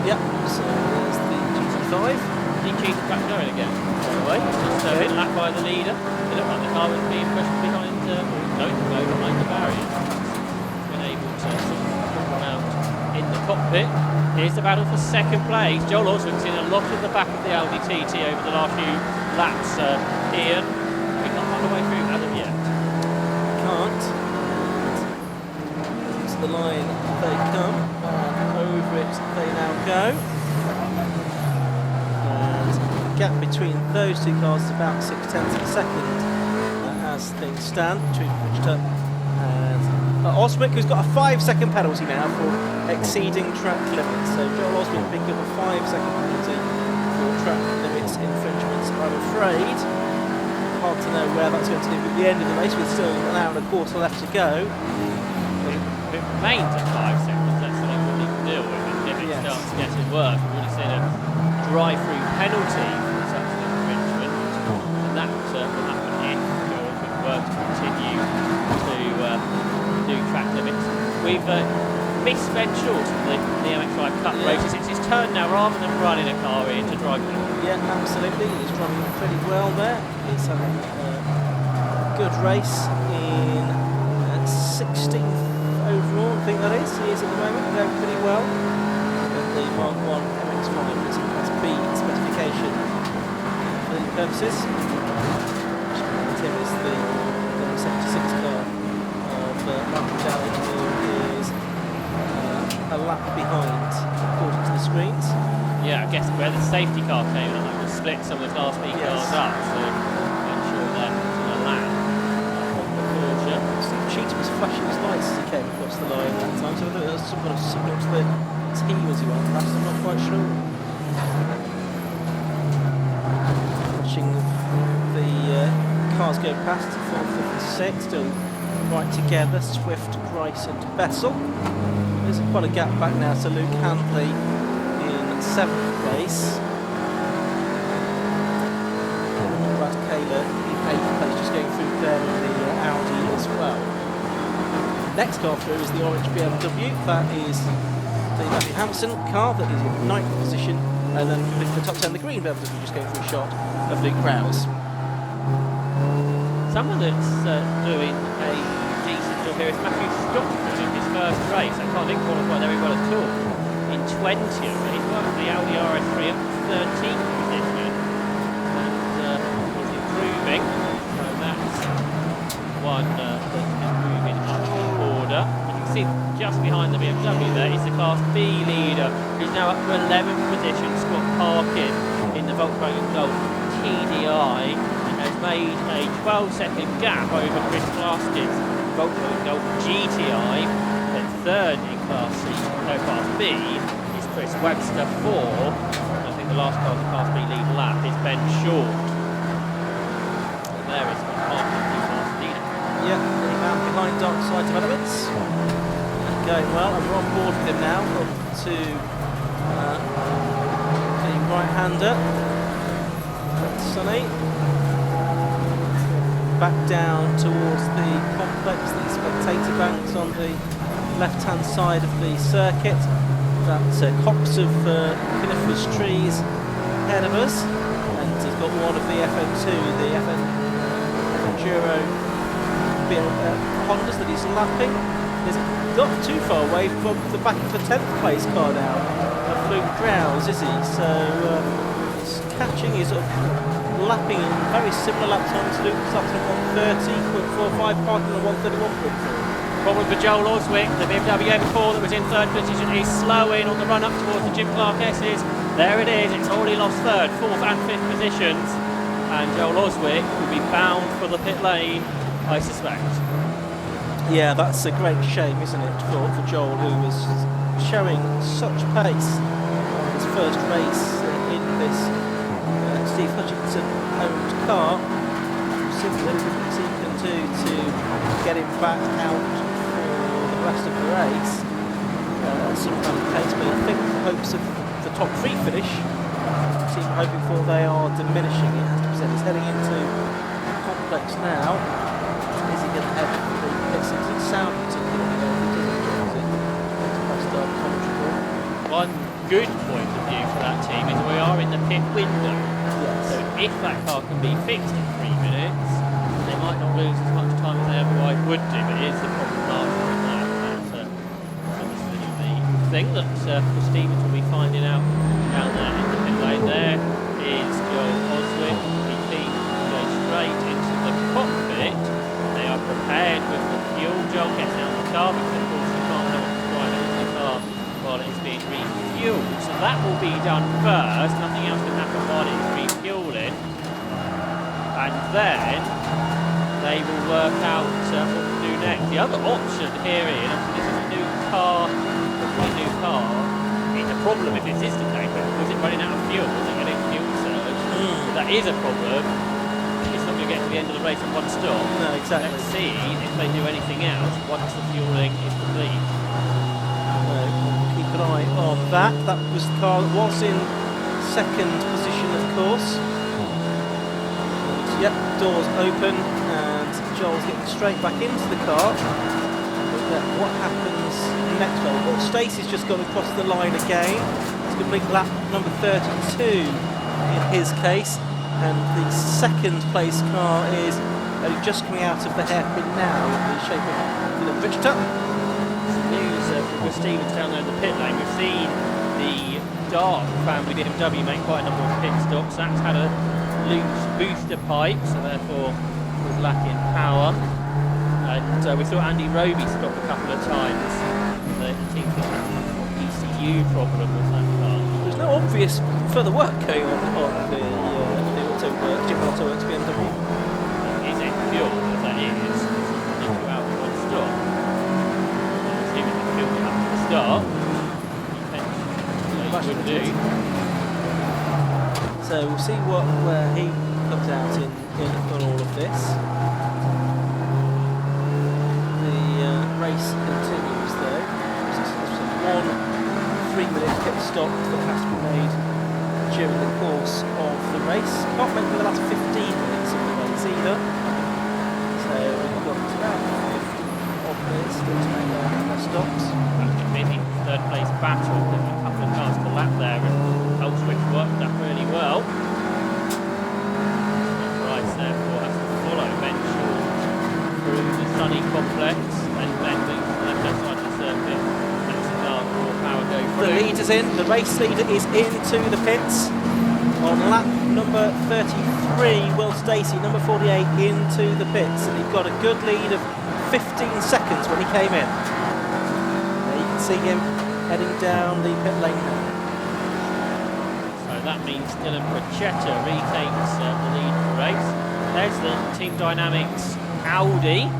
Yep, so there's the GT5. DQ's back going again, by the way. Just been lapped by the leader. It looked like the car was being pushed behind, behind the barrier. Been able to sort of come out in the cockpit. Here's the battle for second place. Joel Oswick's seen a lot of the back of the Audi TT over the last few laps. Ian, we've not found a way through as of yet. Can't. To the line they come, and over it they now go. The gap between those two cars is about 0.6 of a second as things stand between Wichita and Oswick, who's got a 5-second penalty now for exceeding track limits. So Joel Oswick picking up a 5-second penalty for track limits infringements. I'm afraid hard to know where that's going to leave at the end of the race, with still an hour and a quarter left to go. If it remains at 5 seconds, that's something we can deal with. If it starts getting worse, we've already seen a drive-through penalty for such an infringement, and that will happen if Joel Oswick were to continue to do track limits. We've missed Ben Short in the MX5 Cup races. It's his turn now, rather than running a car in to drive it. Yeah, absolutely. He's driving pretty well there. He's having a good race in 16th overall, I think that is. He is at the moment, going pretty well. And the Mark 1 MX5 is a Class B specification for the purposes. Tim is the number 76 car of Michael Dowling, who is a lap behind, according to the screens. Yeah, I guess where the safety car came in, that would split some of the Class B cars up, so I'm sure they're going to land on the Porsche. Steve Cheatham was flashing his lights as he came across the line that time, so I thought there was some kind of signal to the team as he went past, I'm not quite sure. Watching the cars go past, 4th, 5th and 6th, still right together, Swift, Grice and Bessel. There's quite a gap back now to Luke Handley in 7th place. Brad Kaler in 8th place, just going through there in the Audi as well. Next car through is the orange BMW. That is the Matthew Hampson car that is in 9th position, and then the top 10, the green BMW, just going through a shot of Luke Prowse. Someone that's doing a decent job here is Matthew Stockton in his first race. I didn't qualify very well at all. In 20th, he's got the Audi RS3 up to 13th position, and is improving. So that's one that's improving up the order. You can see just behind the BMW there is the Class B leader, who's now up to 11th position, Scott Parkin in the Volkswagen Golf TDI. Has made a 12-second gap over Chris Glaskin's Volkswagen Golf GTI. Then third in Class B is Chris Webster. 4th, I think the last car of the Class B lead lap is Ben Short. And there is Scott Parkin, the Class leader. Yeah, the man behind Darkside Developments. Going well, and we're on board with him now. Up to the right-hander. Sonny. Back down towards the complex, the spectator banks on the left-hand side of the circuit. That copse of coniferous trees ahead of us, and we've got one of the FN2, the FN Enduro Hondas that he's lapping. He's not too far away from the back of the 10th place car now, of Luke Drowse, is he? So he's catching, he's sort of lapping in very similar lap times to Luke. Starting at 130.45, parking at 131.4. Problem for Joel Oswick, the BMW M4 that was in third position is slowing on the run up towards the Jim Clark S's. There it is, it's already lost third, fourth and fifth positions. And Joel Oswick will be bound for the pit lane, I suspect. Yeah, that's a great shame, isn't it, for Joel, who was showing such pace on his first race in this Steve Hutchinson-owned car. See if there's anything he can do to get him back out for the rest of the race. Some kind of pace, but I think the hopes of the top 3 finish, the team are hoping for, they are diminishing. It has to be said. He's heading into the complex now. Is he going to head for the pits? It doesn't sound particularly One good point of view for that team is we are in the pit window. Yes. So if that car can be fixed in 3 minutes, they might not lose as much time as they otherwise would do, but it is the problem larger than that. That's obviously the thing that Stevens will be finding out down there in the pit lane. There is Joel Oswick. He seems to go straight into the cockpit. They are prepared with the fuel. Joel gets out of the car because of course you can't have a driver in the car while it's being refueled. So that will be done first. Nothing else can happen while it's refueling. And then they will work out what to do next. The other option here is, obviously this is a new car, it's a problem if this is the case, but was it running out of fuel? Was it getting fuel surge? That is a problem. It's not going to get to the end of the race in one stop. No, exactly. Let's see if they do anything else once the fueling is complete. Keep an eye on that. That was the car that was in second position, of course. Yep, doors open and Joel's getting straight back into the car. But what happens next? Well, Stacey's just gone across the line again. It's complete lap number 32 in his case. And the second place car is only just coming out of the hairpin now in the shape of Philip Richter. News from Stevens down there in the pit lane. We've seen the Dark family BMW make quite a number of pit stops. That's had a loose booster pipe, so therefore was lacking power. And we saw Andy Roby stop a couple of times. The team had an ECU problem with that car. There's no obvious further work going on the Jim Autoworks BMW. Is it fuel? If that is, if you out for one stop. Assuming the fuel up to the start, you would do. So we'll see where he comes out in on all of this. The race continues though. There's one 3-minute pit stop that has to be made during the course of the race. Can't make the last 15 minutes of the race either. So we've got about 50 of this to make our stops. Busy third place battle with a couple of cars to lap there, and Oswick worked that really well. Price therefore has to follow Ben Shaw through the Sunny complex and then move to the left-hand side of the circuit. That's the car raw power go through. The leader's in, the race leader is into the pits. On lap number 33, Will Stacey, number 48, into the pits. And he got a good lead of 15 seconds when he came in. See him heading down the pit lane now. So that means Dylan Procetta retakes the lead for the race. There's the Team Dynamics Audi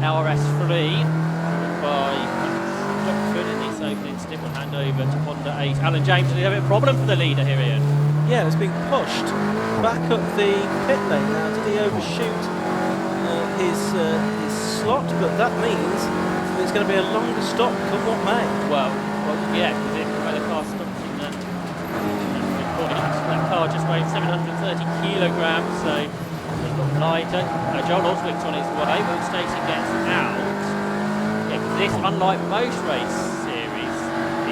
LRS3 by Stockford in this opening stint. We'll hand over to Honda 8. Alan James, did he have a problem for the leader here, Ian? Yeah, it's being pushed back up the pit lane now. Did he overshoot his slot? But that means it's going to be a longer stop than what may. Well yeah, because where the car stops in that car just weighs 730 kilograms, so a lot lighter. Joel Oswick's on his way. Will Stacey gets out. Yeah, because this, unlike most race series,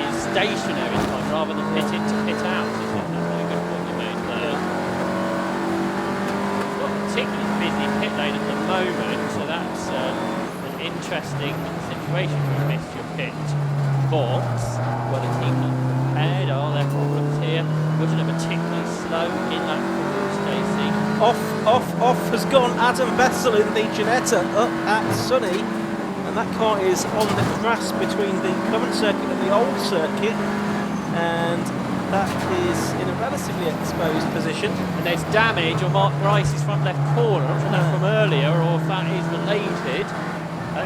is stationary time rather than pit in to pit out. Isn't it? That's a very good point you made there. It's not a particularly busy pit lane at the moment, so that's an interesting situation for a mixture pit box. Well, the team not prepared. Are there problems here? Wasn't it particularly slow in that corner, Stacey? Off has gone Adam Bessel in the Ginetta up at Sunny, and that car is on the grass between the current circuit and the old circuit, and that is in a relatively exposed position. And there's damage on Mark Bryce's front left corner. I'm not sure that's from earlier or if that is related.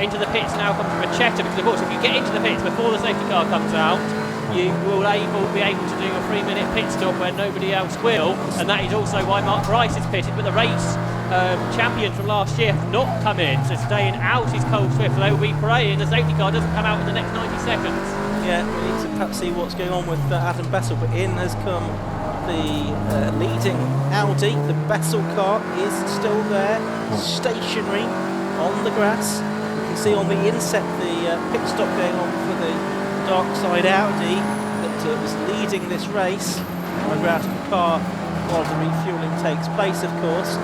Into the pits now comes Machetta, because of course if you get into the pits before the safety car comes out, you will be able to do a 3-minute pit stop where nobody else will, and that is also why Mark Bryce is pitted. But the race champions from last year have not come in, so staying out is Cole Swift. They will be praying the safety car doesn't come out in the next 90 seconds. Yeah, we need to perhaps see what's going on with Adam Bessel, but in has come the leading Audi. The Bessel car is still there, stationary on the grass. You can see on the inset the pit stop going on for the Darkside Audi that was leading this race. I'll go out of the car while the refuelling takes place, of course,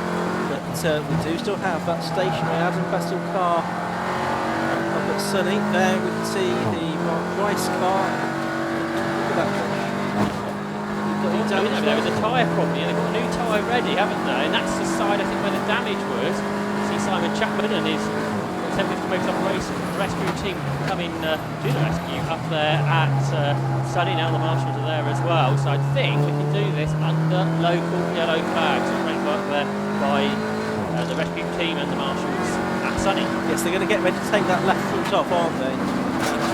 but we do still have that stationary Adam Bessel car up at Sunny. There we can see the Mark Bryce car. Look at that finish. There was a tyre problem here. They've got a new tyre ready, haven't they? And that's the side I think where the damage was. See Simon Chapman and his 750 Motor Operation rescue team coming to the rescue up there at Sunny. Now the marshals are there as well, so I think we can do this under local yellow flags. So great work there by the rescue team and the marshals at Sunny. Yes, they're going to get ready to take that left foot off, aren't they?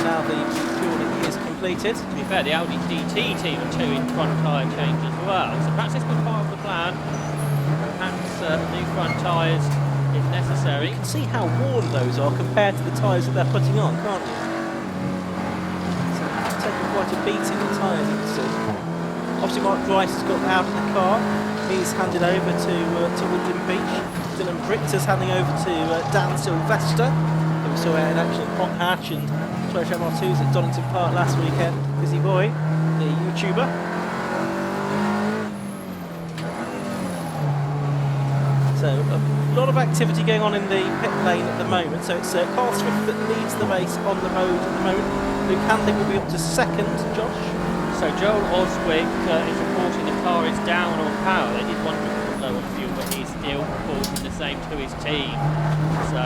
Now the fueling is completed. To be fair, the Audi DT team are 2 in front tyre change as well, so perhaps this was part of the plan. Perhaps new front tyres if necessary. You can see how worn those are compared to the tyres that they're putting on, can't you? So it's taking quite a beating, the tyres, you can see. Obviously Mark Bryce has got out of the car. He's handed over to William Beach. Dylan Brichter's handing over to Dan Sylvester, who we saw out in action at Hot Hatch and Trash MR2s at Donington Park last weekend. Busy boy, the YouTuber. So a lot of activity going on in the pit lane at the moment. So it's Carl Swift that leads the race on the road at the moment. Luke Handling will be up to second, Josh. So Joel Oswick is reporting the car is down on power. They did wonder if it was low on fuel, but he's still reporting the same to his team. So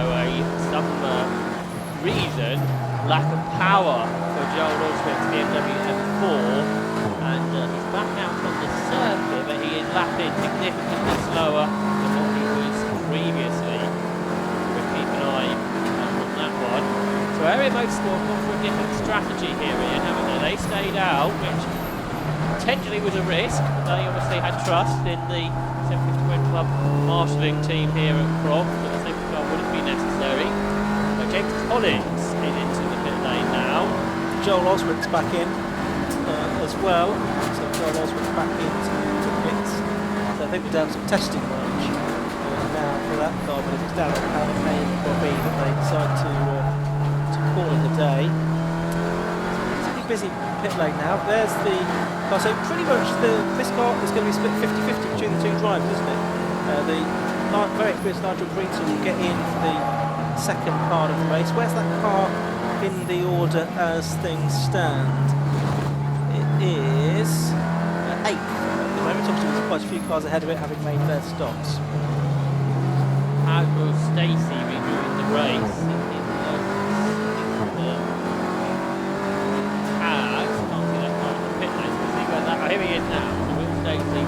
some reason, lack of power for Joel Oswick's BMW M4, and he's back out on the circuit, but he is lapping significantly slower than what he was previously. We'll keep an eye on that one. So Area Motorsport gone for a different strategy here, Ian, haven't they? They stayed out, which potentially was a risk. They obviously had trust in the 750 Club marshalling team here at Croft, but the safety car wouldn't be necessary. James Collins is into the pit lane now. Joel Oswick's back in as well. So Joel Oswick's back into the pits. So I think we're down some testing range now for that car, but if it's down on power, it may well be that they decide to call it a day. It's a pretty busy pit lane now. There's the car. So pretty much this car is going to be split 50-50 between the two drivers, isn't it? The very experienced Nigel Greenson will get in for the second part of the race. Where's that car in the order as things stand? It is 8th at the moment. Obviously there's quite a few cars ahead of it having made their stops. How will Stacey be doing the race? Here he is now. Will Stacey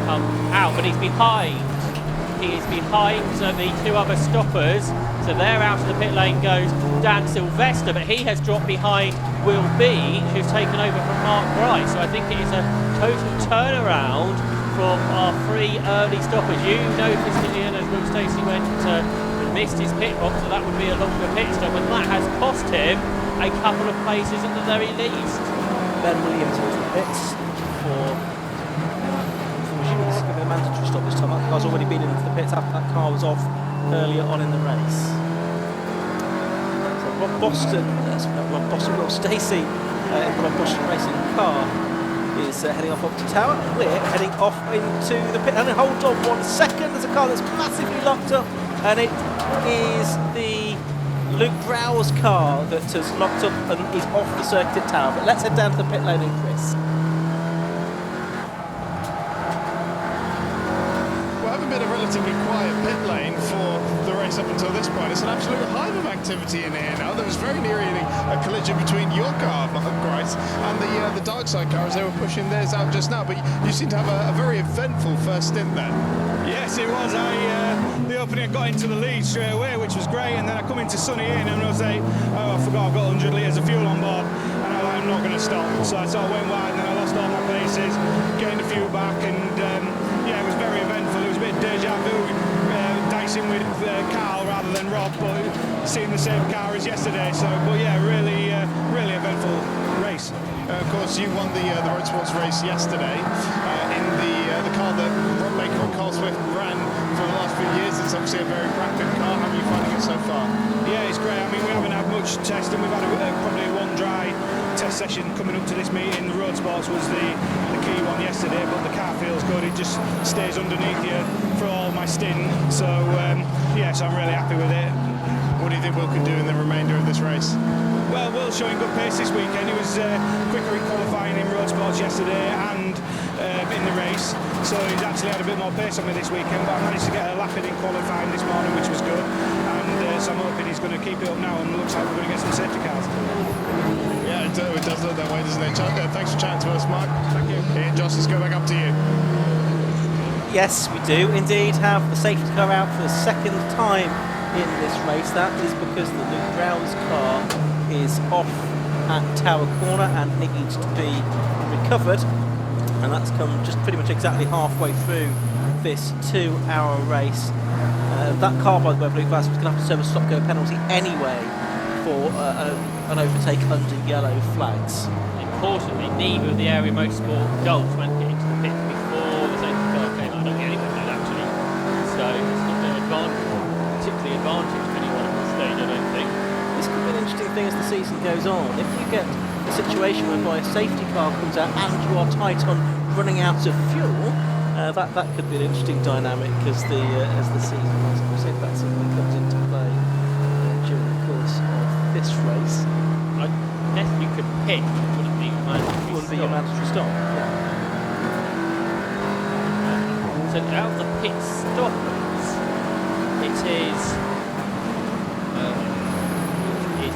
come out? But he's behind. He is behind the 2 other stoppers. So there out of the pit lane goes Dan Sylvester, but he has dropped behind Will Beach, who's taken over from Mark Bryce. So I think it is a total turnaround from our 3 early stoppers. You noticed it, Ian, as Will Stacey went and missed his pit box, so that would be a longer pit stop, and that has cost him a couple of places at the very least. Ben Williams was the pits for the mandatory stop this time. That car's already been into the pits after that car was off earlier on in the race. So Rob Stacey in the Rob Boston Racing car is heading off up to Tower. We're heading off into the pit. And hold on 1 second, there's a car that's massively locked up, and it is the Luke Brow's car that has locked up and is off the circuit tower. But let's head down to the pit lane and Chris. Well, having been a relatively quiet pit lane for the race up until this point, it's an absolute hive of activity in here now. There was very nearly a collision between your car, Grice, and the Darkside car as they were pushing theirs out just now. But you seem to have a very eventful first stint then. Yes, it was. The opening, I got into the lead straight away, which was great, and then I come into Sunny Inn and I was like, oh, I forgot I've got 100 litres of fuel on board, and I'm not going to stop. So I sort of went wide, and then I lost all my places, gained a few back, and yeah, it was very eventful. It was a bit deja vu, dicing with Carl rather than Rob, but seeing the same car as yesterday. So, but yeah, really eventful race. Of course, you won the Road Sports race yesterday in the car that Rob Baker and Carl Swift ran for the last few years. It's obviously a very rapid car. How are you finding it so far? Yeah, it's great. I mean, we haven't had much testing. We've had probably one dry test session coming up to this meeting. The Road Sports was the key one yesterday, but the car feels good. It just stays underneath you for all my stint. So, yeah, so I'm really happy with it. What do you think Will can do in the remainder of this race? Well, Will's showing good pace this weekend. He was quicker in qualifying in Road Sports yesterday and in the race. So he's actually had a bit more pace on me this weekend, but I managed to get a lap in qualifying this morning, which was good. And so I'm hoping he's going to keep it up now, and it looks like we're going to get some safety cars. Yeah, it does look that way, doesn't it? Thanks for chatting to us, Mark. Thank you. Ian, Josh, let's go back up to you. Yes, we do indeed have the safety car out for the second time in this race. That is because the Luke Browns car is off at Tower Corner and needs to be recovered, and that's come just pretty much exactly halfway through this 2-hour race. That car, by the way, Luke Browns was going to have to serve a stop-go penalty anyway for an overtake under yellow flags. Importantly, neither of the area motorsport goals went into the pit before the safety car came out. I don't think anyone did actually, so it's not an particularly advantage for anyone at this stage, I don't think. This could be an interesting thing as the season goes on. If you get a situation whereby a safety car comes out and you are tight on running out of fuel, that could be an interesting dynamic as the season goes on. We'll see if that's something that comes into play during the course of this race. I guess you could pick, wouldn't be Your mandatory stop. Yeah. So out of the pit stoppers, it is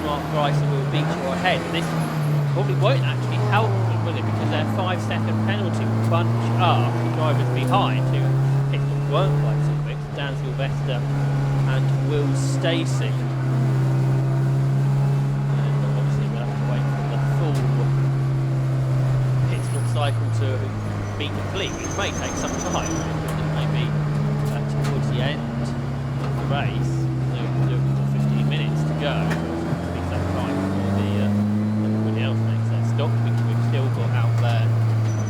Mark Grice who will beat you ahead. This probably won't actually help them, will it? Because their 5-second penalty will bunch up the drivers behind who weren't quite so quick. Dan Sylvester and Will Stacey. And obviously we'll have to wait for the full pit stop cycle to be complete. It may take some time, because it may be towards the end of the race. So 15 minutes to go. We've still got out there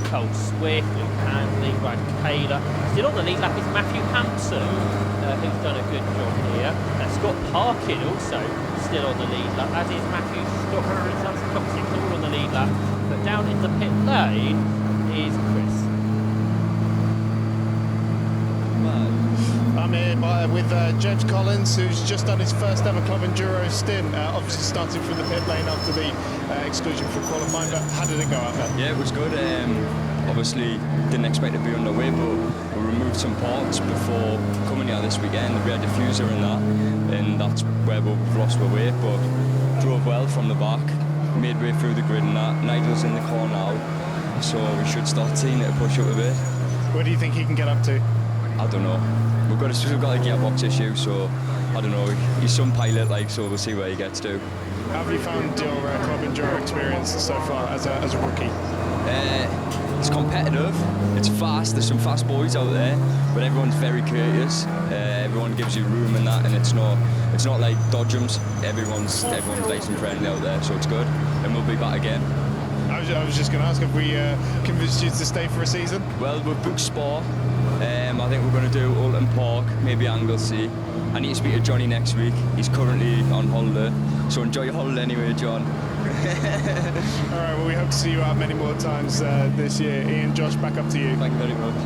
Cole Swift, Luke Handley, Brad Taylor. Still on the lead lap is Matthew Hampson, who's done a good job here. Scott Parkin also still on the lead lap, as is Matthew Stocker and Samson Coxon, all on the lead lap. But down in the pit lane is Chris. I'm here with James Collins, who's just done his first ever Club Enduro stint, obviously starting from the pit lane after the exclusion from qualifying. But how did it go out there? Yeah, it was good. Obviously didn't expect to be on the way, but we removed some parts before coming here this weekend. We had diffuser and that, and that's where we've lost our way, but drove well from the back, made way through the grid and that. Nigel's in the car now, so we should start seeing it push up a bit. Where do you think he can get up to? I don't know. We've got a gearbox issue, so I don't know. He's some pilot, so we'll see where he gets to. How have you found your Club Enduro experience so far as a rookie? It's competitive, it's fast, there's some fast boys out there, but everyone's very courteous. Everyone gives you room and that, and it's not like Dodgems. Everyone's nice and friendly out there, so it's good, and we'll be back again. I was just going to ask, have we convinced you to stay for a season? Well, we've booked Spa. I think we're going to do Alton Park, maybe Anglesey. I need to speak to Johnny next week. He's currently on holiday, so enjoy your holiday anyway, John. All right, well, we hope to see you out many more times this year. Ian, Josh, back up to you. Thank you very much.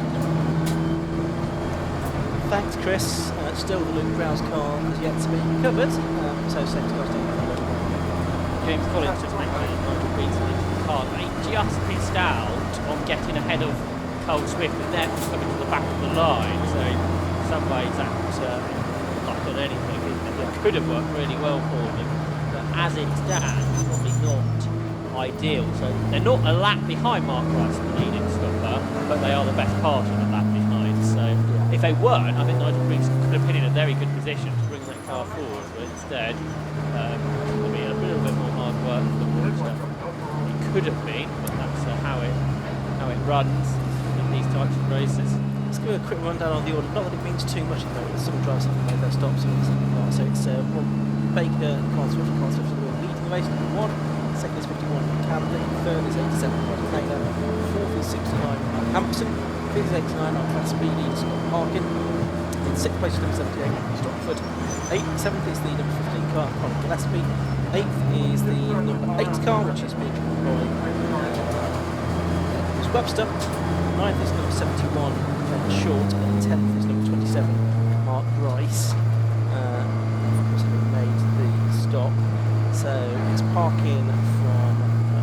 Thanks, Chris. Still the Luke Brow's car has yet to be recovered. So safety cars don't have it. James Collins just mentioned Nigel Beasley car. They just missed out on getting ahead of Cole Swift and then coming to the back of the line. So in some ways that's not done anything. It could have worked really well for them. But as it stands, probably not ideal. So they're not a lap behind Mark Rice, the leading stopper, but they are the best part of a lap behind. So if they weren't, I think Nigel Briggs could have been in a very good position to bring that car forward. But instead, it's going to be a little bit more hard work for the Roadster. It could have been, but that's how it runs in these types of races. Let's give a quick rundown on the order. Not that it means too much at the moment. Some drivers have made their stops in the second part. So it's Rob Baker, Carl Swift leading the race, number 1. Second is 51 Camden. Third is 87 Rod Taylor. Fourth is 69 Hampson. Fifth is 89 on Class B leader Scott Parkin. In sixth place is number 78 Stopford. Seventh is the number 15 car Colin Gillespie. Eighth is the number 8 car, which is being driven by Webster. Ninth is number 71 Ben Short, and 10th is number 27 Mark Rice. Of course, having made the stop. So it's Parkin from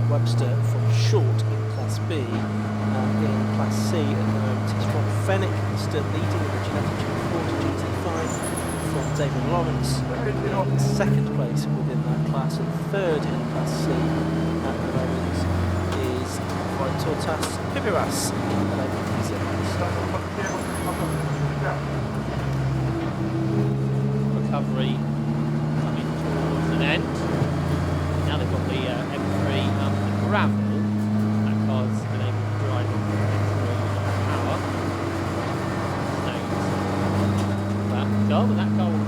Webster from Short in Class B. In Class C at the moment it's Rob Fennick still leading in the Ginetta G40 GT5 from David Lawrence in second place within that class, and third in Class C at the moment is Tortas Pipiras. Recovery coming towards an end. Now they've got the M3 the gravel. That car's been able to drive on power. But that car will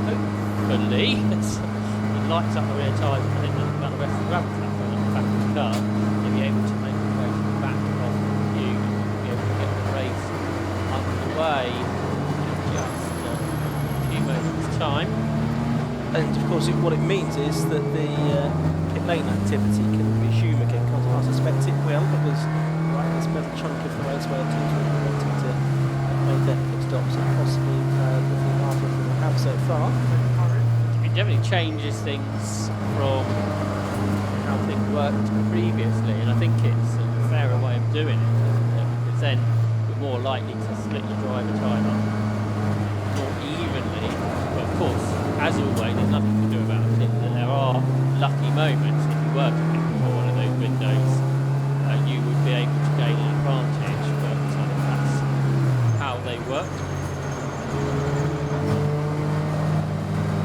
hopefully it lights up the rear tyres. I think about the rest of the gravel stuff on the back of the car. They'll be able to make the race back off you and be able to get the race underway in just a few moments' time. And of course what it means is that the pit lane activity can resume again, because I suspect it will, because right there's been a chunk of the race where teams will be wanting to make their pit stops and possibly looking harder than they have so far. It definitely changes things from how things worked previously, and I think it's a fairer way of doing it, because then you're more likely to split your driver time up more evenly. But of course, as always, there's nothing to do about it. There are lucky moments. If you were to pick for one of those windows, you would be able to gain an advantage, but I think that's how they work.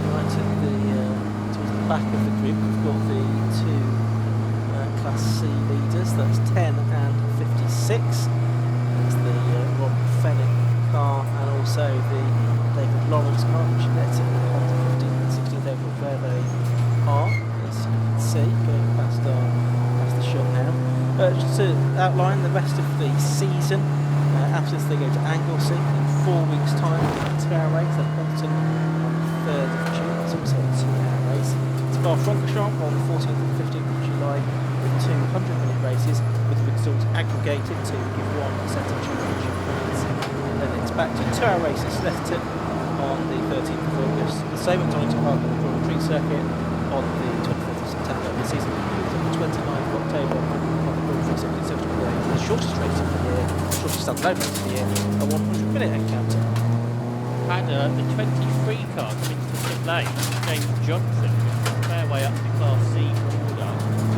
Right at towards the back of the group, we've got the two Class C leaders, that's 10 and 56. That's the Rob Fennick car, and also the David Lawrence car, which lets it on the 15th and 16th overall where they are, as you can see, going past the shot now. Just to outline the rest of the season, after this they go to Anglesey in 4 weeks' time, 2-hour race at Bolton on the 3rd of June, it's also a 2-hour race. Spa-Francorchamps on the 14th and 15th of July with 200-minute races, with the results aggregated to give one set of championship points. And then it's back to 2-hour races, Leicester on the 13th of August, the same at Donington Park on the Grand Prix circuit on the 24th of September. The season concludes on the 29th of October on the Grand Prix circuit, so it's the shortest race of the year, shortest standalone race of the year, a 100-minute encounter. Had the 23 car come into the pit lane, James Johnson, a fair way up the Class C order,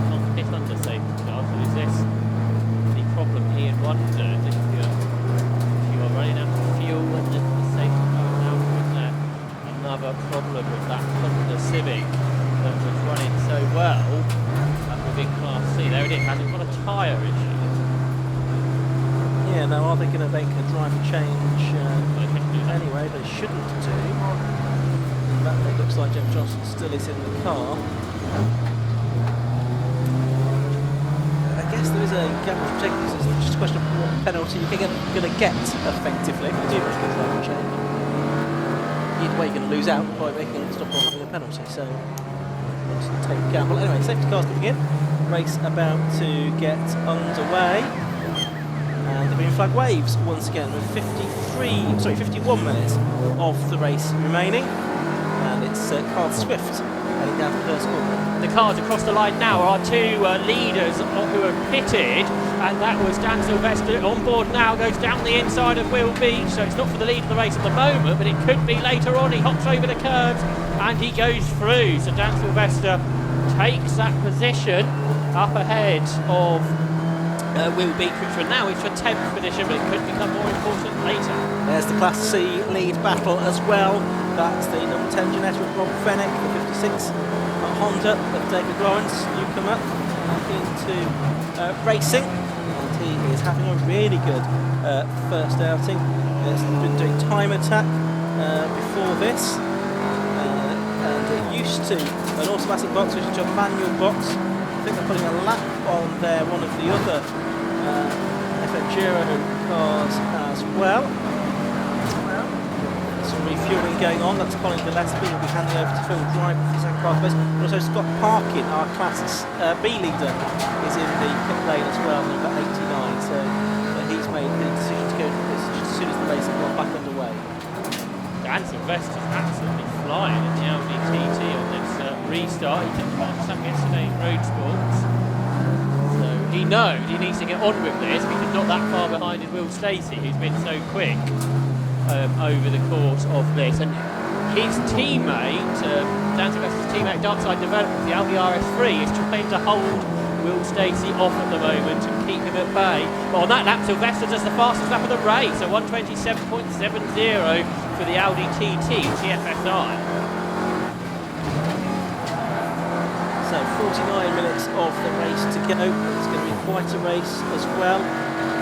not hit under safety car. So is this the problem Ian wondered if you are running out of fuel and the safety car is out, or is there another problem with that Honda Civic that was running so well within Class C? There it is, has it got a tyre issue? Yeah, now are they going to make a driver change anyway? They shouldn't do. But it looks like James Johnson still is in the car. I guess there is a gamble to take. It's just a question of what penalty you're going to get effectively if you do make a driver change. Either way, you're going to lose out by making a stop or having a penalty. So let's take a gamble. Anyway, safety car's coming in. Race about to get underway. And the green flag waves once again with 51 minutes of the race remaining, and it's Carl Swift heading down to the first corner. The cars across the line now are two leaders who are pitted, and that was Dan Sylvester. On board now, goes down the inside of Will Beach, so it's not for the lead of the race at the moment, but it could be later on. He hops over the curbs and he goes through, so Dan Sylvester takes that position up ahead of Will Beach, which for now is for 10th position, but it could become more important later. There's the Class C lead battle as well. That's the number 10 Jeanette with Rob Fennick, the 56 Honda of David Lawrence, newcomer into racing, and he is having a really good first outing. He's been doing time attack before this, and used to an automatic box, which is a manual box. I think they're putting a lap on there, one of the other Enduro cars as well. Some refuelling going on. That's Colin Gillespie will be handing over to Phil Driver for the second car space. And also Scott Parkin, our Class B leader, is in the pit lane as well, number 89. So he's made the decision to go to this just as soon as the race has got back underway. Dan Sylvester's absolutely flying in the Audi TT on this restart. He did quite some yesterday in road sports. So he knows he needs to get on with this because not that far behind is Will Stacey, who's been so quick over the course of this. And his teammate, Dan Sylvester's teammate, Darkside Development, the Audi RS3, is trying to hold Will Stacey off at the moment and keep him at bay. But on that lap, Sylvester does the fastest lap of the race, so 1:27.70 for the Audi TT TFSI. So 49 minutes of the race to go. It's going to be quite a race as well.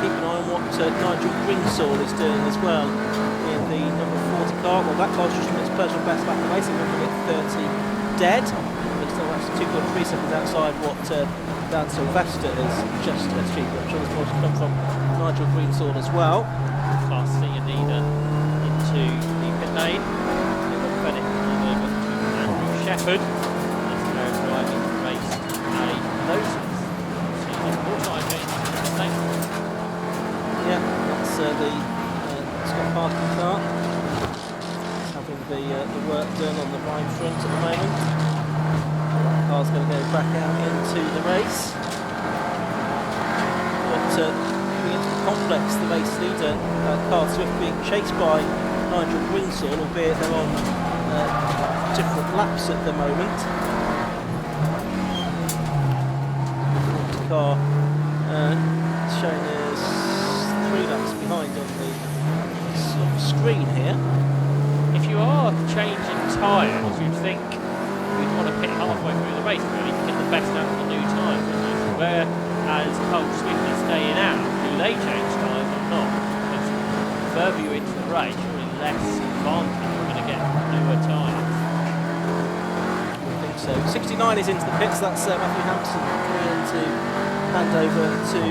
Keep an eye on what Nigel Grinsall is doing as well in the number 40 car. Well, that car's just from its personal best lap of the race, it's going to get 30 dead. But still, that's 2.3 seconds outside what Dan Sylvester has just achieved. I'm sure this will come from Nigel Grinsall as well. Class C leader into the pit lane. Rob Fennick over to Andrew Shepherd. That's now driving race A. Those more time going. Yeah, that's the Scott Parkin car. It's having the work done on the right front at the moment. That car's going to go back out into the race. But moving into the complex, the race leader, Carl Swift, being chased by Nigel Grinsall, albeit they're on different laps at the moment. The car showing us 3 laps behind on the sort of screen here. If you are changing tyres, you'd think you'd want to pit halfway through the race, really, to get the best out of the new tyres, wouldn't you? Whereas Carl Swift is staying out, do they change tyres or not? Because the further you into the race, surely less advantage you're going to get newer tyres. I think so. 69 is into the pits. That's Matthew Hampson coming in to hand over to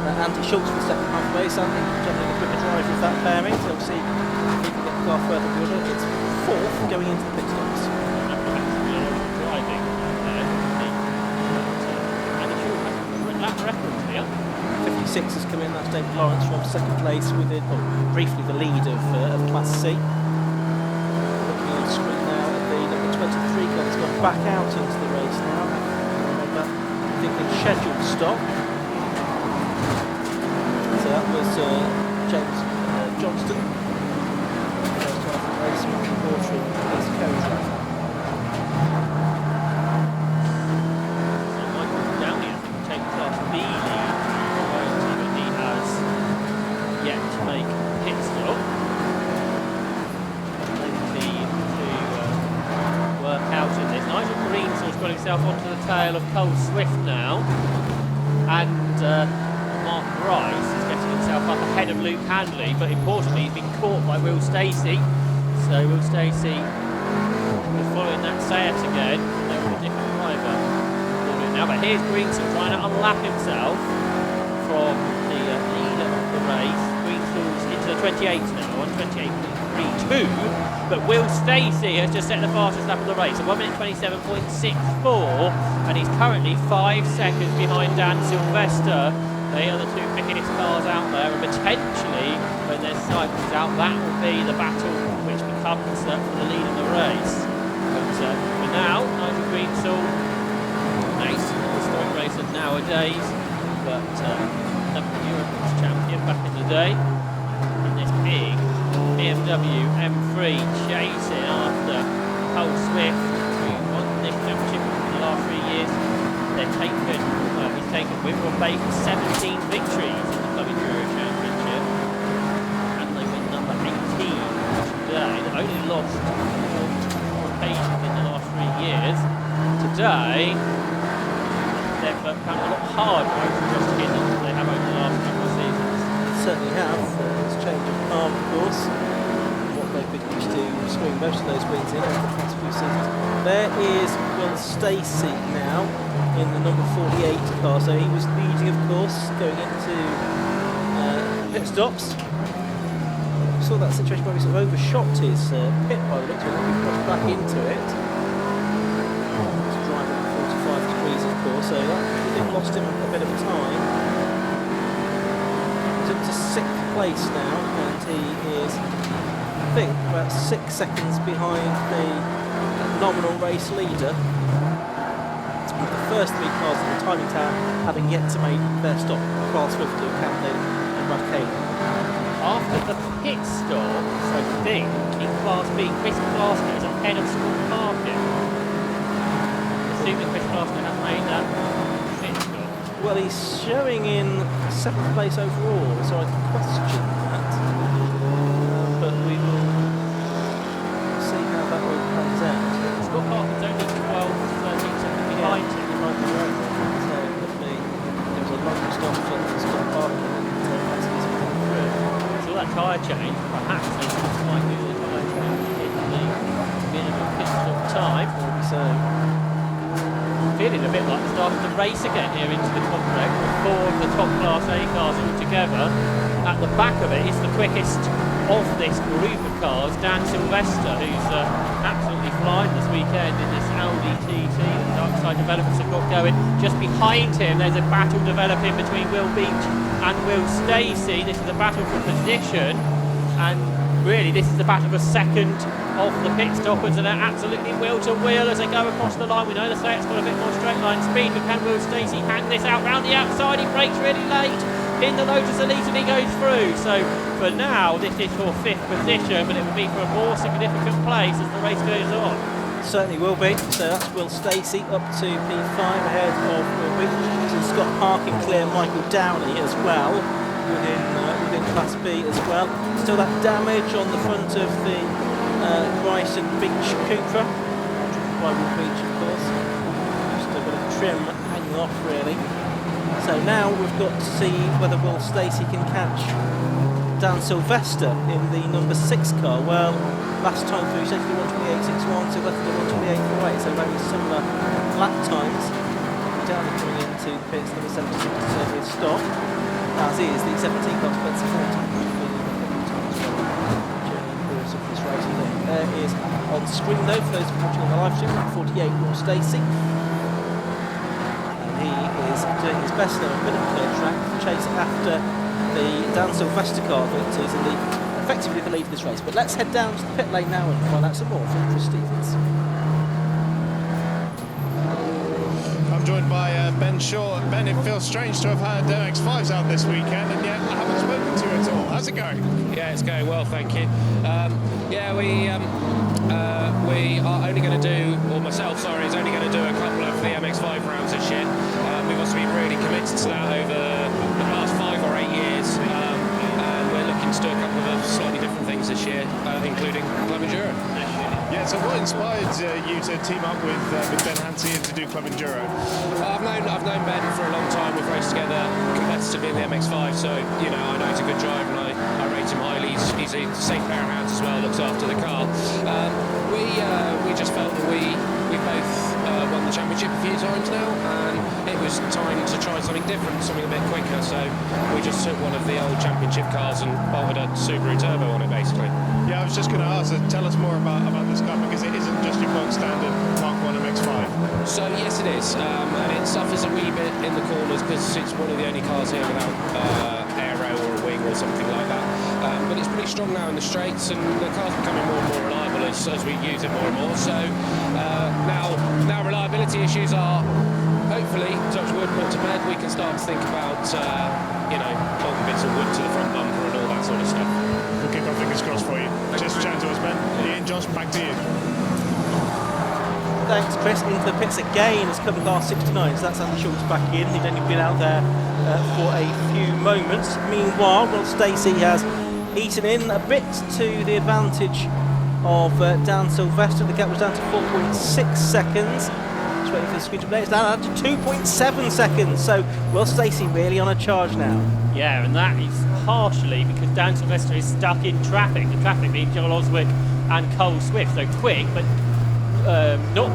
Andy Schultz for the second half race. Andy generally the quicker driver of that pairing, so we'll see if he can get the car further forward. It's 4th going into the pit stops. Driving there, Andy Schultz has lap records here. 56 has come in. That's David Lawrence from second place within, briefly the lead of Class C. Looking on the screen now at the number 23 car that's gone back out into the race now. I think it's scheduled stop. So that was James Johnston. Race Water East Coast. So Michael Downey, I think, will take Class B lead, but he has yet to make a pit stop. Plenty to work out in this. Nigel Greensall's got himself onto the tail of Cole Swift now, and Mark Rice is getting himself up ahead of Luke Handley, but importantly he's been caught by Will Stacey. So Will Stacey is following that Seat again. They're with a different driver now, but here's Greensall trying to unlap himself from the leader of the race. Greensall's into the 28th now, on 28.32, but Will Stacey has just set the fastest lap of the race, at 1:27.64, and he's currently 5 seconds behind Dan Sylvester. They are the two quickest cars out there, and potentially, when their cycles out, that will be the battle which becomes for the lead of the race. But for now, Nigel Greensill, nice historic racer nowadays, but Europe's champion back in the day. In this big BMW M3 chasing after Cole Swift, who won this championship in the last 3 years. He's taken Whitwell Bay 17 victories in the Club Enduro Championship, and they win number 18 today. They've only lost 4 occasions in the last 3 years. Today, they've found a lot harder to just hit them than they have over the last couple of seasons. Certainly have. It's change of arm, of course. What they've been used to scoring most of those wins in over the past few seasons. There is Will Stacey now in the number 48 car. So he was leading, of course, going into pit stops. Saw that situation where he sort of overshot his pit by the looks of it, and he pushed back into it. He's driving at 45 degrees, of course, so that lost him a bit of time. He's up to 6th place now, and he is, I think, about 6 seconds behind the nominal race leader. With the first 3 cars in the timing tower having yet to make their stop, Carl Swift, Camden and Brad Caden. After the pit stop, so I think in Class B, Chris Glasgow is ahead of Scott Parkin. Assuming Chris Glasgow has made that pit stop. Well, he's showing in 7th place overall, so I can question that. But we will see how that all plays out. Scott Parkin's only 12 to 13 seconds behind him. He might be right there. So it could be, there was a long stop for Scott Parkin, and that's his way through. So that tyre change, perhaps they might do the tyre change in the minimum pit stop time. So feeling a bit like the start of the race again here into the complex with 4 of the top Class A cars all together. At the back of it is the quickest of this group of cars, Dan Sylvester, who's absolutely flying this weekend in this Audi TT that Darkside developers have got going. Just behind him there's a battle developing between Will Beach and Will Stacey. This is a battle for position, and really this is the battle for second of the pit stoppers, and they're absolutely wheel to wheel as they go across the line. We know the Seat's got a bit more straight line speed, but can Will Stacey hang this out round the outside? He brakes really late in the Lotus Elite and he goes through. So for now this is for 5th position, but it will be for a more significant place as the race goes on. certainly will be. So that's Will Stacey up to P5 ahead of Will Beach. So Scott Parkin clear Michael Downey as well within Class B as well. Still that damage on the front of the Bryce and Beach Cupra by Will Beach, of course. Just a bit of trim hanging off really. So now we've got to see whether Will Stacey can catch Dan Sylvester in the number 6 car. Well, last time through, essentially 128.61, Sylvester 128.48, so very similar lap times. Down coming into the pits, number 76 to serve his stop, as is the 17 car Spencer Fulton, who's been a couple of times during the course of this race. There is on screen though, for those watching on the live stream, 48 Will Stacey. He is doing his best on a bit of clear track to chase after the Dan Sylvester car that is effectively the lead of this race. But let's head down to the pit lane now and find out some more from Chris Stevens. I'm joined by Ben Shaw. Ben, it feels strange to have had X5s out this weekend, and yet I haven't spoken to you at all. How's it going? Yeah, it's going well, thank you. We are only going to do, or myself, sorry, is only going to do a couple of the MX5 rounds this year. We've also been really committed to that over the past 5 or 8 years, and we're looking to do a couple of slightly different things this year, including Club Enduro. Yeah, so what inspired you to team up with Ben Hansey and to do Club Enduro? I've known Ben for a long time. We've raced together competitively in the MX5, so I know he's a good driver and I rate him highly. He's a safe pair of hands as well, looks after the car. We just felt that we both won the championship a few times now, and it was time to try something different, something a bit quicker. So we just took one of the old championship cars and bolted a Subaru Turbo on it, basically. Yeah, I was just going to ask, tell us more about this car, because it isn't just your bog standard Mark 1 MX5. So yes, it is, and it suffers a wee bit in the corners because it's one of the only cars here without aero or a wing or something like that. But it's pretty strong now in the straights, and the car's becoming more and more reliable as we use it more and more. So now reliability issues are hopefully, touch wood, put to bed. We can start to think about bolting bits of wood to the front bumper and all that sort of stuff. We'll keep our fingers crossed for you. Cheers for chatting to us, Ben. Ian, Josh, back to you. Thanks, Chris. Into the pits again has come car 69, so that's Andy Schultz back in. He'd only been out there for a few moments. Meanwhile, Will Stacey has eaten in a bit to the advantage of Dan Sylvester. The gap was down to 4.6 seconds. Just waiting for the screen to play. It's down to 2.7 seconds. So Will Stacey really on a charge now. Yeah, and that is partially because Dan Sylvester is stuck in traffic. The traffic being Joel Oswick and Cole Swift. So quick, but not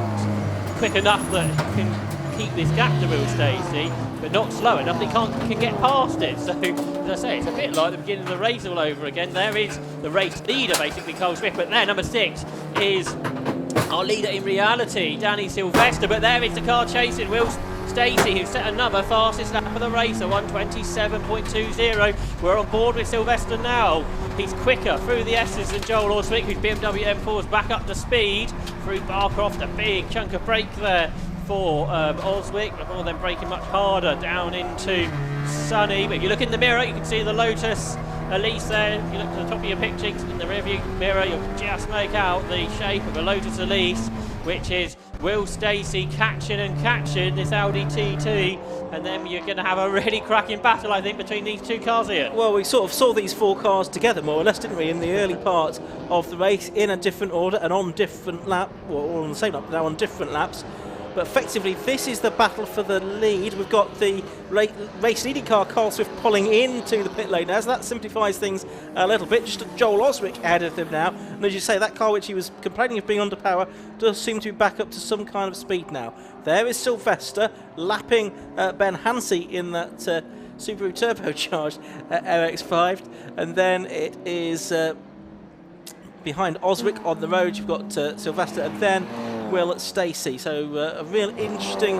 quick enough that he can keep this gap to Will Stacey, but not slow enough that he can get past it. So, as I say, it's a bit like the beginning of the race all over again. There is the race leader, basically, Cole Swift, but there, number 6 is our leader in reality, Danny Sylvester, but there is the car chasing Will Stacey, who set another fastest lap of the race, a 1:27.20. We're on board with Sylvester now. He's quicker through the S's than Joel Oswick, whose BMW M4 is back up to speed. Through Barcroft, a big chunk of brake there for Oswick, before then braking much harder down into Sunny. But if you look in the mirror, you can see the Lotus Elise there. If you look to the top of your picture in the rearview mirror, you'll just make out the shape of a Lotus Elise, which is Will Stacey catching this Audi TT, and then you're going to have a really cracking battle, I think, between these two cars here. Well, we sort of saw these 4 cars together, more or less, didn't we, in the early part of the race, in a different order and on different laps, well, all on the same lap, but now on different laps. But effectively, this is the battle for the lead. We've got the race leading car, Carl Swift, pulling into the pit lane now, so that simplifies things a little bit. Just Joel Oswick ahead of him now. And as you say, that car which he was complaining of being under power does seem to be back up to some kind of speed now. There is Sylvester lapping Ben Hansey in that Subaru turbocharged RX-5. And then it is behind Oswick on the road. You've got Sylvester and then Will Stacey. So a real interesting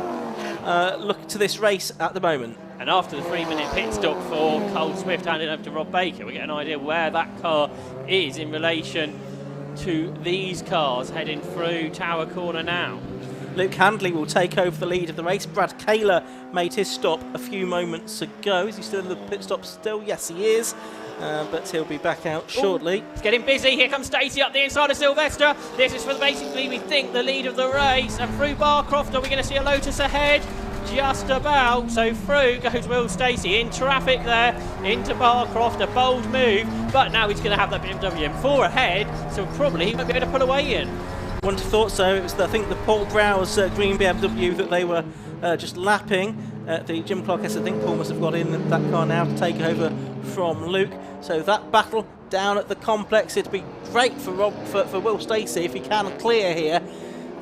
look to this race at the moment. And after the 3-minute pit stop for Cole Swift handing over to Rob Baker, we get an idea where that car is in relation to these cars heading through Tower Corner now. Luke Handley will take over the lead of the race. Brad Kaler made his stop a few moments ago. Is he still in the pit stop still? Yes, he is. But he'll be back out shortly. It's getting busy. Here comes Stacey up the inside of Sylvester. This is for basically, we think, the lead of the race. And through Barcroft, are we going to see a Lotus ahead? Just about. So through goes Will Stacey in traffic there into Barcroft. A bold move. But now he's going to have that BMW M4 ahead. So probably he won't be able to pull away in. Wouldn't have thought so. It was, I think, the Paul Browers green BMW that they were just lapping. The Jim Clark S, I think Paul must have got in that car now to take over from Luke. So that battle down at the complex, it'd be great for Will Stacey if he can clear here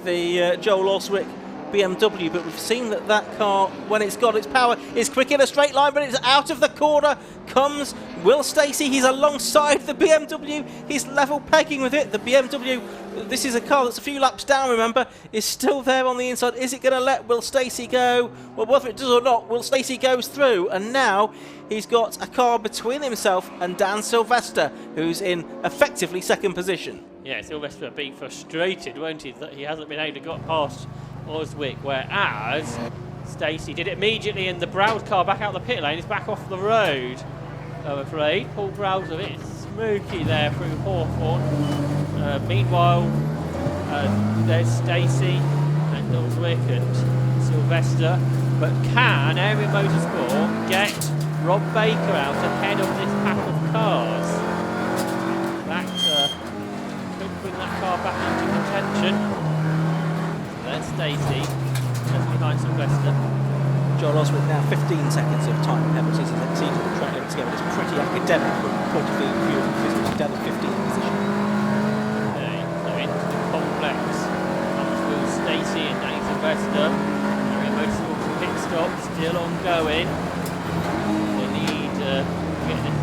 the Joel Oswick BMW, but we've seen that car, when it's got its power, is quick in a straight line, but it's out of the corner comes Will Stacey. He's alongside the BMW, he's level pegging with it. The BMW, this is a car that's a few laps down, remember, is still there on the inside. Is it going to let Will Stacey go? Well, whether it does or not, Will Stacey goes through, and now he's got a car between himself and Dan Sylvester, who's in effectively second position. Yeah, Sylvester will be frustrated, won't he, that he hasn't been able to get past Oswick, whereas Stacey did it immediately, and the Browse car back out the pit lane is back off the road, I'm afraid. Paul Browse a bit smoky there through Hawthorne. Meanwhile, there's Stacey and Oswick and Sylvester, but can Area Motorsport get Rob Baker out ahead of this pack of cars? That could bring that car back into contention. There's Stacey, just behind Sylvester. Joel Oswick now 15 seconds of time penalties as exceeding the track limits again. It's pretty academic from the point of view of the physics down the 15th position. Okay, so into the complex comes Will Stacey and Danny Sylvester. Area Motorsports pit stop still ongoing. They need to get this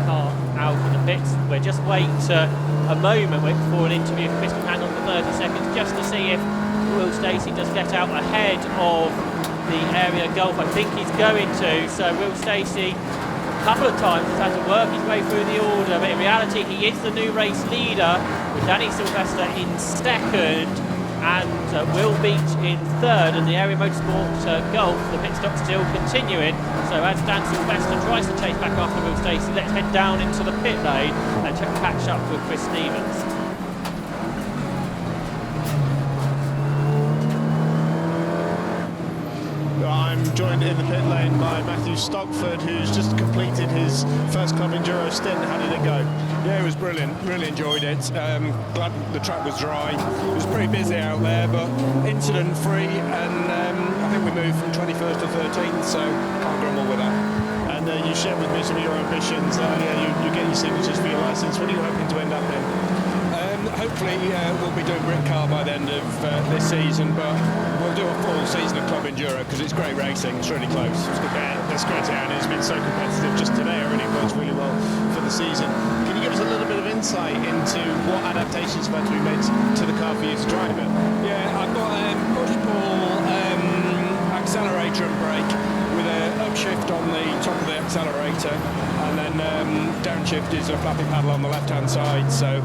car out of the pits. We'll just wait a moment for an interview with Christian Handel for 30 seconds just to see if Will Stacey does get out ahead of the area Gulf. I think he's going to. So Will Stacey A couple of times he's had to work his way through the order, but in reality he is the new race leader, with Danny Sylvester in second and Will Beach in third, and the Area Motorsport Golf, the pit stop still continuing. So as Dan Sylvester tries to chase back after Will Stacey, let's head down into the pit lane and catch up with Chris Stevens. I'm joined in the pit lane by Matthew Stockford, who's just completed his first Club Enduro stint. How did it go? Yeah, it was brilliant. Really enjoyed it. Glad the track was dry. It was pretty busy out there, but incident-free, and I think we moved from 21st to 13th, so can't grumble with that. And you shared with me some of your ambitions. You get your signatures for your licence. What are you hoping to end up in? Hopefully we'll be doing Brit Car by the end of this season, but we'll do a full season of Club Enduro because it's great racing. It's really close. That's great to hear, and it's been so competitive just today. Already works really well for the season. Can you give us a little bit of insight into what adaptations have had to be made to the car for you to drive it? Yeah, I've got a push-pull accelerator and brake with an upshift on the top of the accelerator, and then downshift is a flappy paddle on the left-hand side. So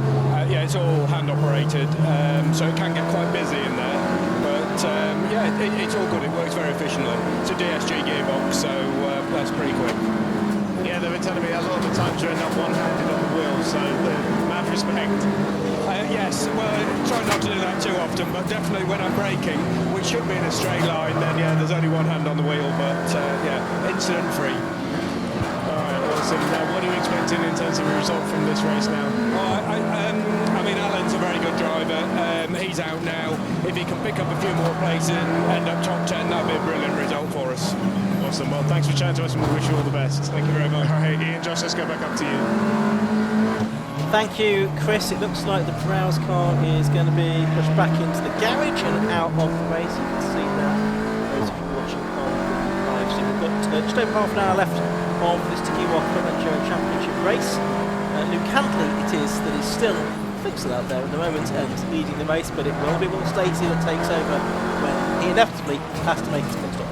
yeah, it's all hand operated, so it can get quite busy in there. But yeah, it's all good. It works very efficiently. It's a DSG gearbox, so that's pretty quick. Yeah, they were telling me a lot of the times you end up one-handed on the wheel, so mad respect. Yes, well, I try not to do that too often, but definitely when I'm braking, which should be in a straight line, then yeah, there's only one hand on the wheel, but yeah, incident-free. All right, awesome. Now, what are you expecting in terms of a result from this race now? I mean, Alan's a very good driver. He's out now. If he can pick up a few more places and end up top 10, that'd be a brilliant result for us. Awesome. Well, thanks for chatting to us, and we wish you all the best. Thank you very much. All right, Ian, Josh, let's go back up to you. Thank you, Chris. It looks like the Browse car is going to be pushed back into the garage and out of the race. You can see that, those of you watching on the live stream. We've got just over half an hour left of this Tekiwa Club Enduro Championship race. Luke Cantley it is that is still fixed out there at the moment and leading the race, but it will be Will Stacey that takes over when he inevitably has to make his pit stop.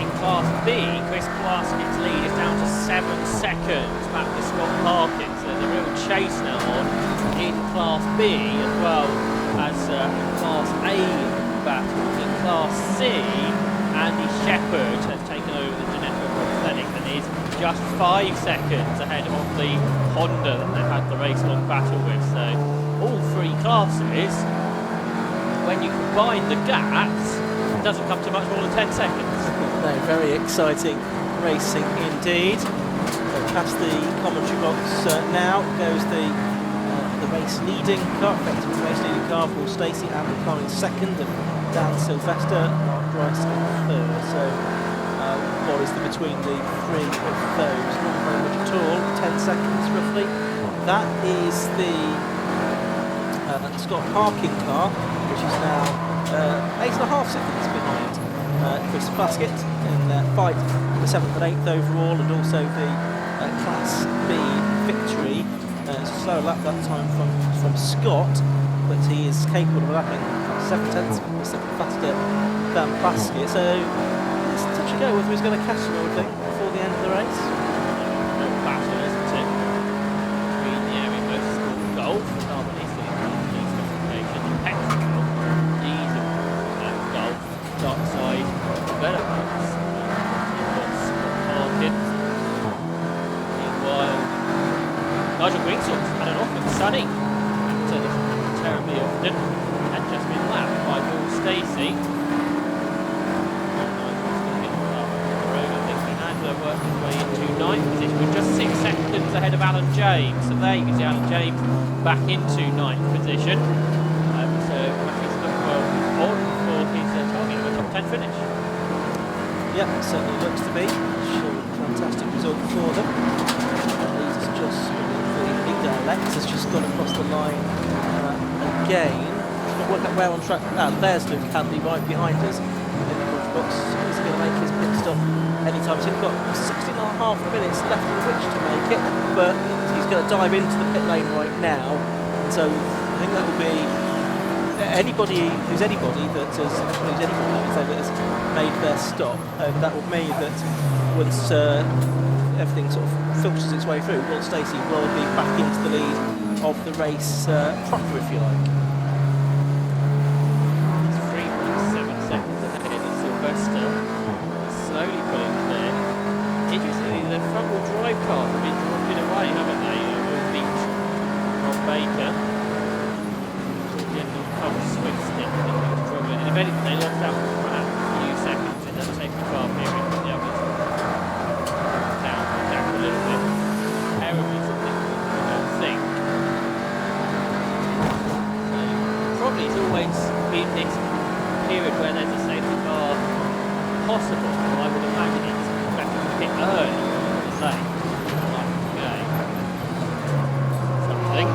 In Class B, Chris Plaskett's lead is down to 7 seconds back to Scott Parkins. There's a real chase now on in Class B as well as Class A battle. In Class C, Andy Shepherd has taken over the Ginetta Prosthetic and is just 5 seconds ahead of the Honda that they've had the race-long battle with. So all three classes, when you combine the gaps, it doesn't come to much more than 10 seconds. No, very exciting racing indeed. Past the commentary box now goes the race leading car, effectively the race leading car for Stacey, and the car in second, and Dan Sylvester, Mark Bryce in third. So what is between the three of those? Not very much at all, 10 seconds roughly. That is the Scott Parkin car, which is now 8.5 seconds behind Chris Plaskett in fight for the 7th and 8th overall, and also the Class B victory. Slow lap that time from Scott, but he is capable of lapping 7/10 of a second faster than Plaskett. So it's touch and go whether he's going to catch him, I would think, before the end of the race. No battle, isn't it? Between the Area Motorsport Golf, carbonated specification, petrol, diesel, Golf, Darkside, developments. Meanwhile, Nigel Greenswell had an often sunny, and terribly often, had just been lapped by Will Stacey. Worked his way into 9th position with just 6 seconds ahead of Alan James. So there you can see Alan James back into 9th position. So he's looking well on for his target of a top 10 finish. Yep, certainly looks to be. Sure, fantastic result for them. Lex has just gone across the line again. Just work out where on track. There's Luke Cantley right behind us in the box. He's going to make his pit stop anytime soon. He's got 16.5 minutes left in which to make it, but he's going to dive into the pit lane right now. And so I think that will be anybody that has made their stop. That will mean that once everything sort of filters its way through, Will Stacey will be back into the lead of the race proper, if you like. 3.7 seconds ahead of Sylvester, slowly pulling clear. Interestingly, the front-wheel drive cars have been dropping away, haven't they? Will Beach on Baker. Swift stick, and if anything, they lost out a few seconds in that safety car period. The others down a little bit. Terribly significant, I don't think. So, probably it's always been this period where there's a safety car possible. I would imagine it's better to hit early rather than late. Something.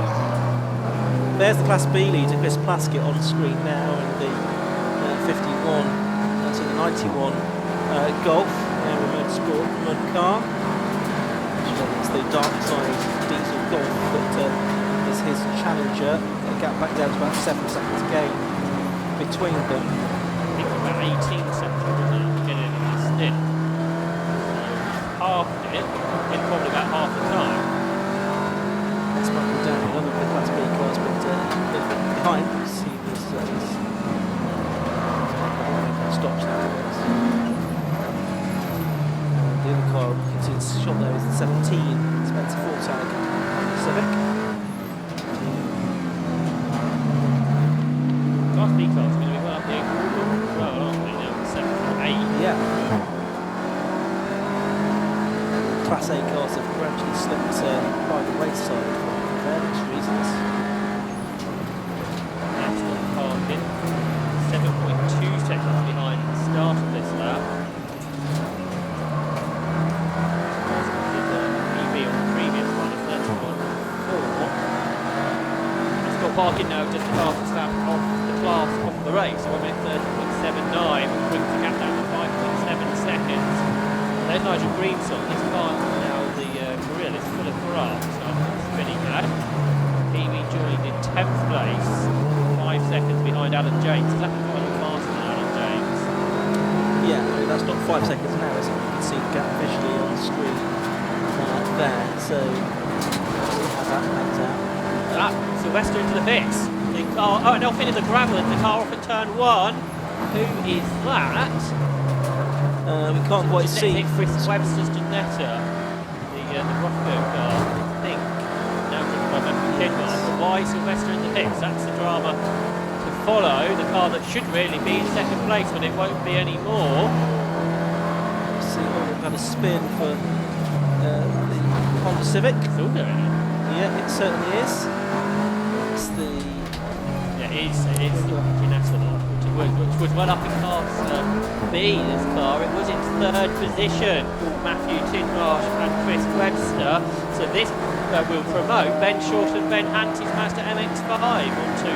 There's the Class B leader, Chris Plaskett, on screen now in the 51, so the 91 Golf, with Motorsport mud car. It's the Darkside Diesel Golf that is his challenger. A gap back down to about 7 seconds again between them. I think about 18 seconds wasn't it, beginning of the stint. Half it in probably about half the time. Let's buckle down another of the Class B cars, but behind, see this stops now. The other car, you can see it's shot there, is the 17 Spencer Fortag Civic. Class B cars are going to be well up here as well, aren't they? Now 7 and 8. Yeah. Class A cars have gradually slipped by the wayside for various reasons. National parking, 7.2 seconds behind the start of this lap. EV on the previous one, is 31.4. It's got parking now just the fastest lap of the class of the race, 1 minute 30.79, which brings the gap down to 5.7 seconds. There's Nigel Greenson, this car now the career is full of Croft, so I'm spinning that. PB joined in 10th place, 5 seconds behind Alan James. Is that the final faster than Alan James? Yeah, I mean, that's not 5 seconds now, is it? You can see the gap visually on the screen there, so we'll see how that pans out. Sylvester into the pits. The car, and off into the gravel, and the car off at turn 1. Who is that? We can't quite see. Chris Webster's Janetta, the Roscoe car, I think. Now driven by Matthew Kidwell. But why Sylvester in the pits? That's the drama to follow. The car that should really be in second place, but it won't be anymore. See, we've had a spin for the Honda Civic. It's all going on. Yeah, it certainly is. It's the... Yeah, it is the Janetta, which was well up in Class B, this car. It was in 3rd position, Matthew Tidmarsh and Chris Webster. So this will promote Ben Short and Ben Hantley's Mazda MX-5 onto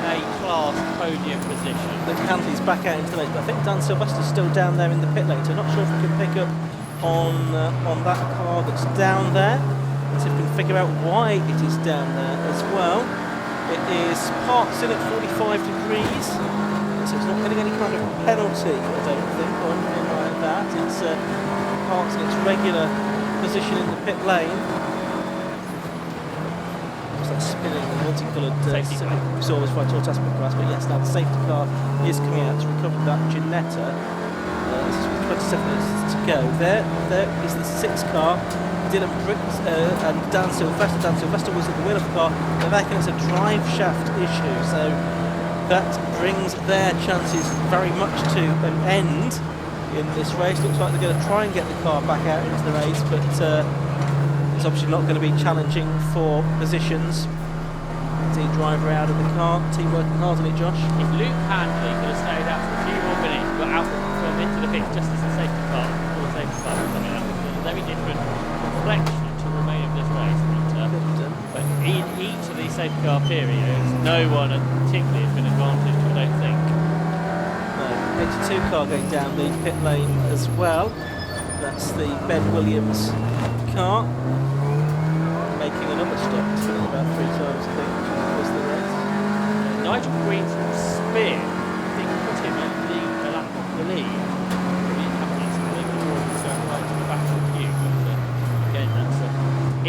a class podium position. The Hantley's back out into the race, but I think Dan Sylvester's still down there in the pit lane, so not sure if we can pick up on that car that's down there. Let's see if we can figure out why it is down there as well. It is parked in at 45 degrees. So it's not getting any kind of penalty, I don't think, or anything like that. It's parked in its regular position in the pit lane. What's that spinning, the multicoloured Safety car. we saw was by Tortaspin grass, but yes, now the safety car is coming out to recover that Janetta. This is with 27 minutes to go. There is the 6th car. Dylan Briggs and Dan Sylvester. Dan Sylvester was at the wheel of the car. They're back, and it's a drive shaft issue. So that brings their chances very much to an end in this race. Looks like they're going to try and get the car back out into the race, but it's obviously not going to be challenging for positions. Team driver out of the car, team working hard on it, Josh. If Luke Handley could have stayed out for a few more minutes, got out from into the pit just as the safety car, or the safety car was coming out, it's a very different complexion to the remainder of this race. But in each of these safety car periods, no one particularly has been advantaged, I don't think. No, 82 car going down the pit lane as well. That's the Ben Williams car. Making another stop, it's been about 3 times, I think, was the race. Nigel Greenson's spin, I think, put him at the lap off the lead. Probably haven't been right to the back of the queue, but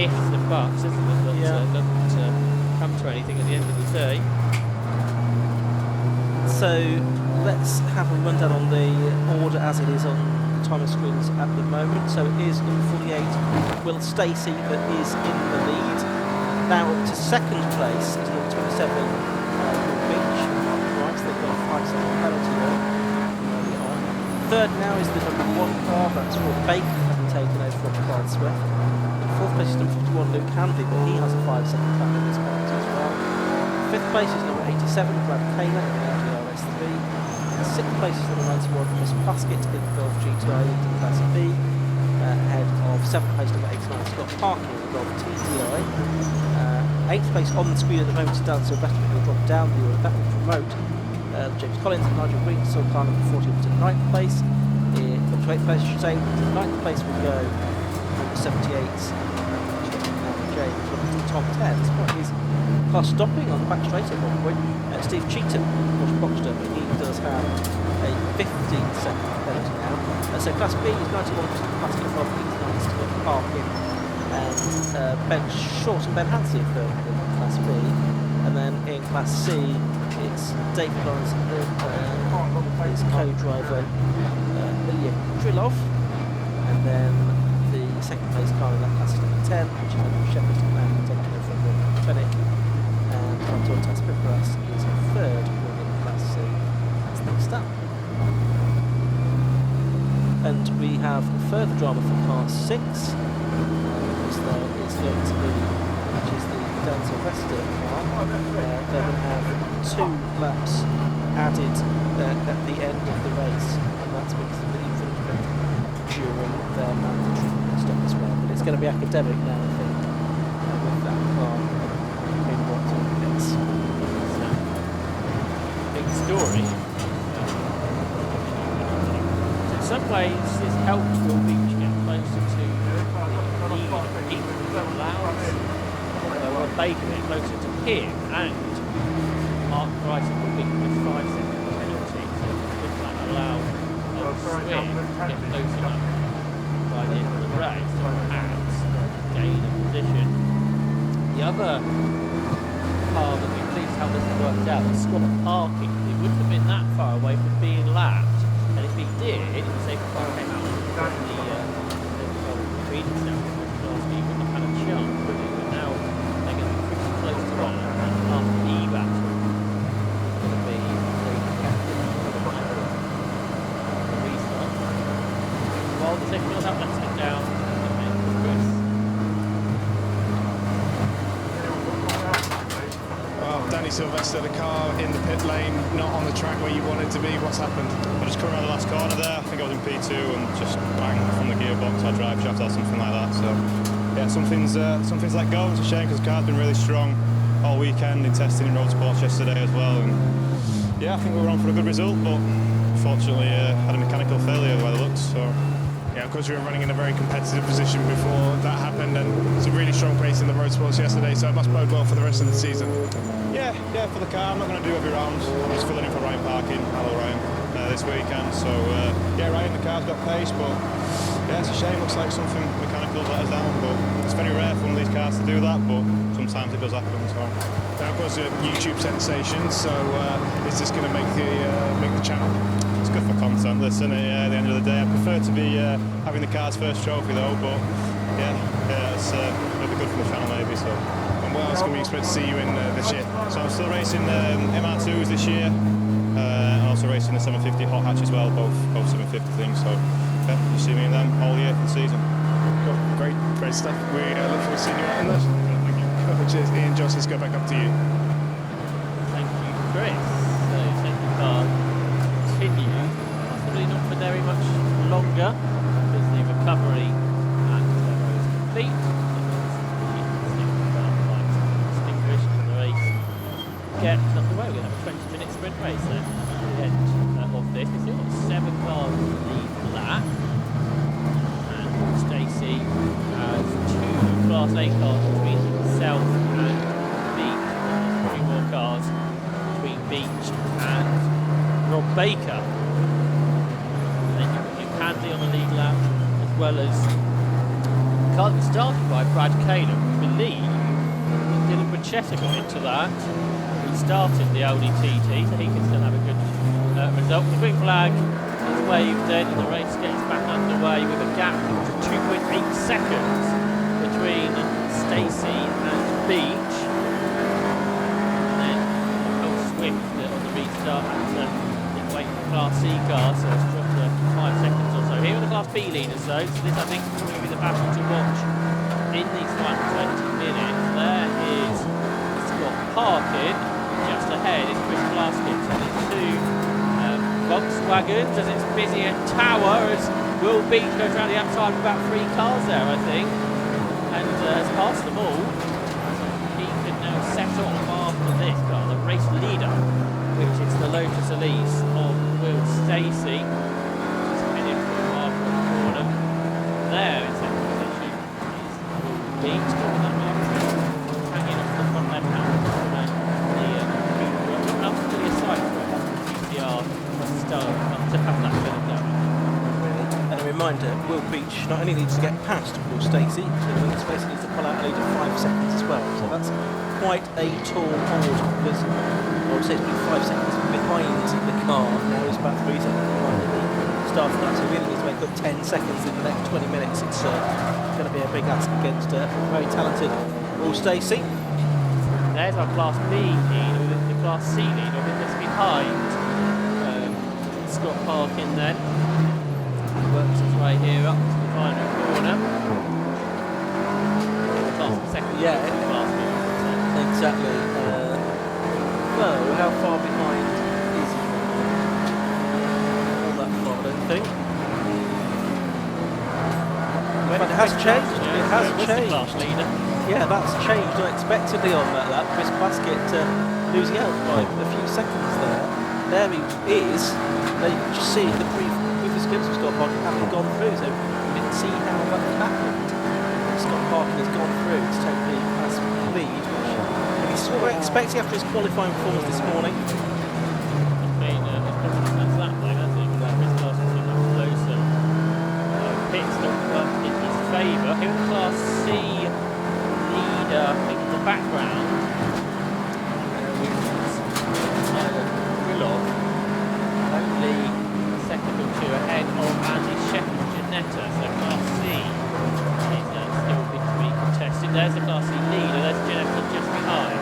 ifs and buts, isn't it? That doesn't come to anything at the end of the day. So let's have a rundown on the order as it is on the timer screens at the moment. So it is number 48, Will Stacey, that is in the lead. Now up to second place is number 27, Will Beach. Right, they've got a 5-second penalty there early on. Third now is the number 1 car, that's Rob Baker, having taken over from Clyde Swift. Fourth place is number 51, Luke Handley, but he has a 5-second penalty as well. Fifth place is number 87, Brad Taylor in the DRS3. Sixth place is number 91, Chris Plaskett in the Golf GTI in Class B. Ahead of 7th place number 89, Scott Parker in the Golf TDI. 8th place on the screen at the moment is Dan Silvestri, who will drop down the order. That will promote James Collins and Nigel Green, still car number 40 up to 9th place. Up to 8th place, I should say. To 9th place will go number 78's James to the top 10. This point is car stopping on the back straight at one point. Steve Cheatham, of course, boxed up, but he does have a 15-second penalty now. So Class B is 91% plastic from Heath Nice to parking, and Ben Short and Ben Hansey for Class B. And then in Class C, it's David Lawrence and his co-driver Ilya Krylov. And then the second place car in that class is number 10, which is Andrew Shepherd, and taken over from Rob Fennick. And Anton Taspipras is third in Class C. That's next up. And we have further drama for Car 6, which there is going to be, which is the Dan Silvester car. They will have 2 laps added at the end of the race, and that's because of the infringement during their mandatory stop as well. But it's going to be academic now, I think, with that car in what it's. Big story. So in some ways, this helps Will Beach get closer to the lead allows Rob Baker get closer to him, and Mark Price and Will Beach with 5-second penalty. So does that allow Swift to get close enough by the end of the race and gain a position? The other car that we're pleased how this worked out is Scott Parking. He wouldn't have been that far away from being lapped, and if he did, it would say car came out from the between himself last year, he wouldn't have had a chance, would he? But now they're going to be pretty close to one, and after the E-Baps going to be the captain of the restart. While the second wheel's out, let's get down to Chris. Danny Silvester, the car in the pit lane, not on the track where you want it to be. What's happened? I just come around the last corner there. I think I was in P2 and just bang from the gearbox or drive shaft or something like that. So yeah, something's let go. It's a shame because the car's been really strong all weekend in testing in road sports yesterday as well. And yeah, I think we were on for a good result, but unfortunately had a mechanical failure by the looks. So. Yeah, of course we were running in a very competitive position before that happened, and it's a really strong pace in the road sports yesterday, so it must bode well for the rest of the season. Yeah, for the car, I'm not going to do every round. I'm just filling in for Ryan Parkin. Hello Ryan, this weekend. So yeah, Ryan, the car's got pace, but yeah, it's a shame. Looks like something mechanical let us down, but it's very rare for one of these cars to do that, but sometimes it does happen. So. Now, of course, a YouTube sensation, so is this going to make the channel? It's good for content, listen, at the end of the day. I prefer to be having the car's first trophy though, but yeah, it'll be good for the channel maybe. So. And what else can we expect to see you in this year? So I'm still racing MR2s this year, and also racing the 750 hot hatch as well, both 750 things. So yeah, you see me in them all year for the season. Cool. Great stuff. We look forward to seeing you out in this. Cheers, Ian. Josh, let's go back up to you. Thank you, Chris. So second car continue, possibly not for very much longer, because the recovery at is complete. Distinguished in the race get underway. We're going to have a 20-minute sprint race then at the end of this. We've still got 7 cars in the lap, and Stacey has 2 Class A cars between himself and Beach, and 3 more cars between Beach and Rob Baker. And then you've got Luke Handley on the lead lap, as well as car that was started by Brad Caleb, I believe Dylan Brachetta got into that. He started the Audi TT, so he can still have a good result. The green flag is waved then, and the race gets back underway with a gap of 2.8 seconds between Stacey and Beach. And then Swift on the restart had to wait for the Class C car, so it's dropped to 5 seconds or so. Here are the Class B leaders though, so this I think is going to be the battle to watch in these final 20 minutes. There is Scott Parkin, just ahead is Chris Glaskett. So there's two Volkswagens as it's busy at Tower as Will Beach goes around the outside with about 3 cars there, I think, and has passed them all. So he can now set off after this car, the race leader, which is the Lotus Elise of Will Stacey. Just heading for the Marlborough corner. There in second position is Will Beach, talking that Marlborough, hanging off the front left hand corner. The not really a side for PCR to have that bit of going. And a reminder, Will Beach not only needs to get past Will Stacey, but he basically needs to pull out a lead of 5 seconds as well. So that's quite a tall hold, because I would say it's been 5 seconds behind the car. Now he's about 3 seconds behind the start of that. So he really needs to make up 10 seconds in the next 20 minutes. It's going to be a big ask against a very talented Will Stacey. There's our Class B lead, with the Class C lead, a bit just behind Scott Parkin then. He works his way here up to the final corner. Class second. Yeah, Class B. exactly. How far behind is he? All that far, I don't think. But it has changed. It has changed. Class leader. Yeah, that's changed unexpectedly on that. Chris Plaskett losing out by a few seconds there. There he is. Now you can just see the previous clips of Scott Parkin having gone through, so we didn't see how that happened. Scott Parkin has gone through to take the class lead, which he's sort of expecting after his qualifying performance this morning. That's that way, hasn't he? Chris Plaskett so much closer. Pits don't work in his favour. Here in the Class C leader, I think in the background. Only a second or two ahead of Andy Shepard Janetta, so Class C is still big to be contested. There's the Class C leader, there's Janetta just behind.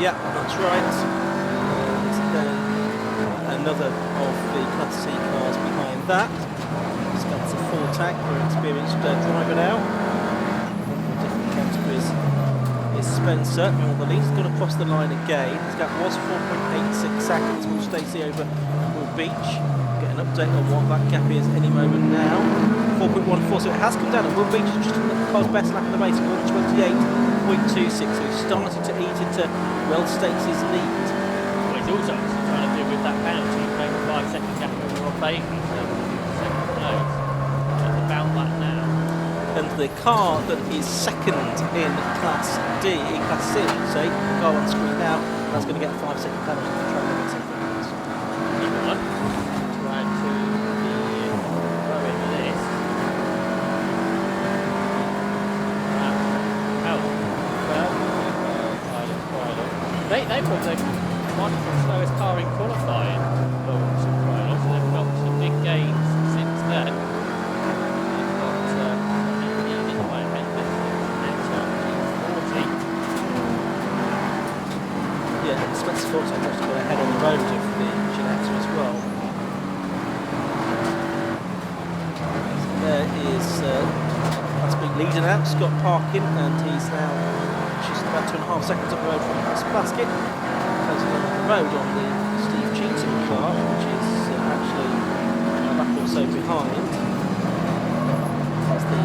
Yeah, that's right. Another of the Class C cars behind that. Spencer Fortak, very experienced driver now. Different categories is Spencer, on the lead. He's gone across the line again. His gap was 4.86 seconds. Will Stacey over Will Beach. Get an update on what that gap is any moment now. 4.14, so it has come down, and Will Beach is just in the car's best lap of the race, 128.26. So he's starting to eat into Will Stacey's lead. Well, he's also trying to do with that penalty, playing a 5 second gap over Rob Baker, so second place. Trying to bound that now. And the car that is second in Class D, in Class C, I should say, the car on screen now, that's going to get a 5 second penalty for trying to make something else. Even one to add to the rowing list. They've got the wonderful slowest car in qualifying. So they've got some big gains since then. Spencer Fortak has to go ahead on the road of the Ginetta as well. So there is that's been leading out, Scott Parkin, and he's now just about 2.5 seconds up the road from Chris Plaskett. Closing on the road on the Steve Cheatham car, which is actually a lap or so behind. That's the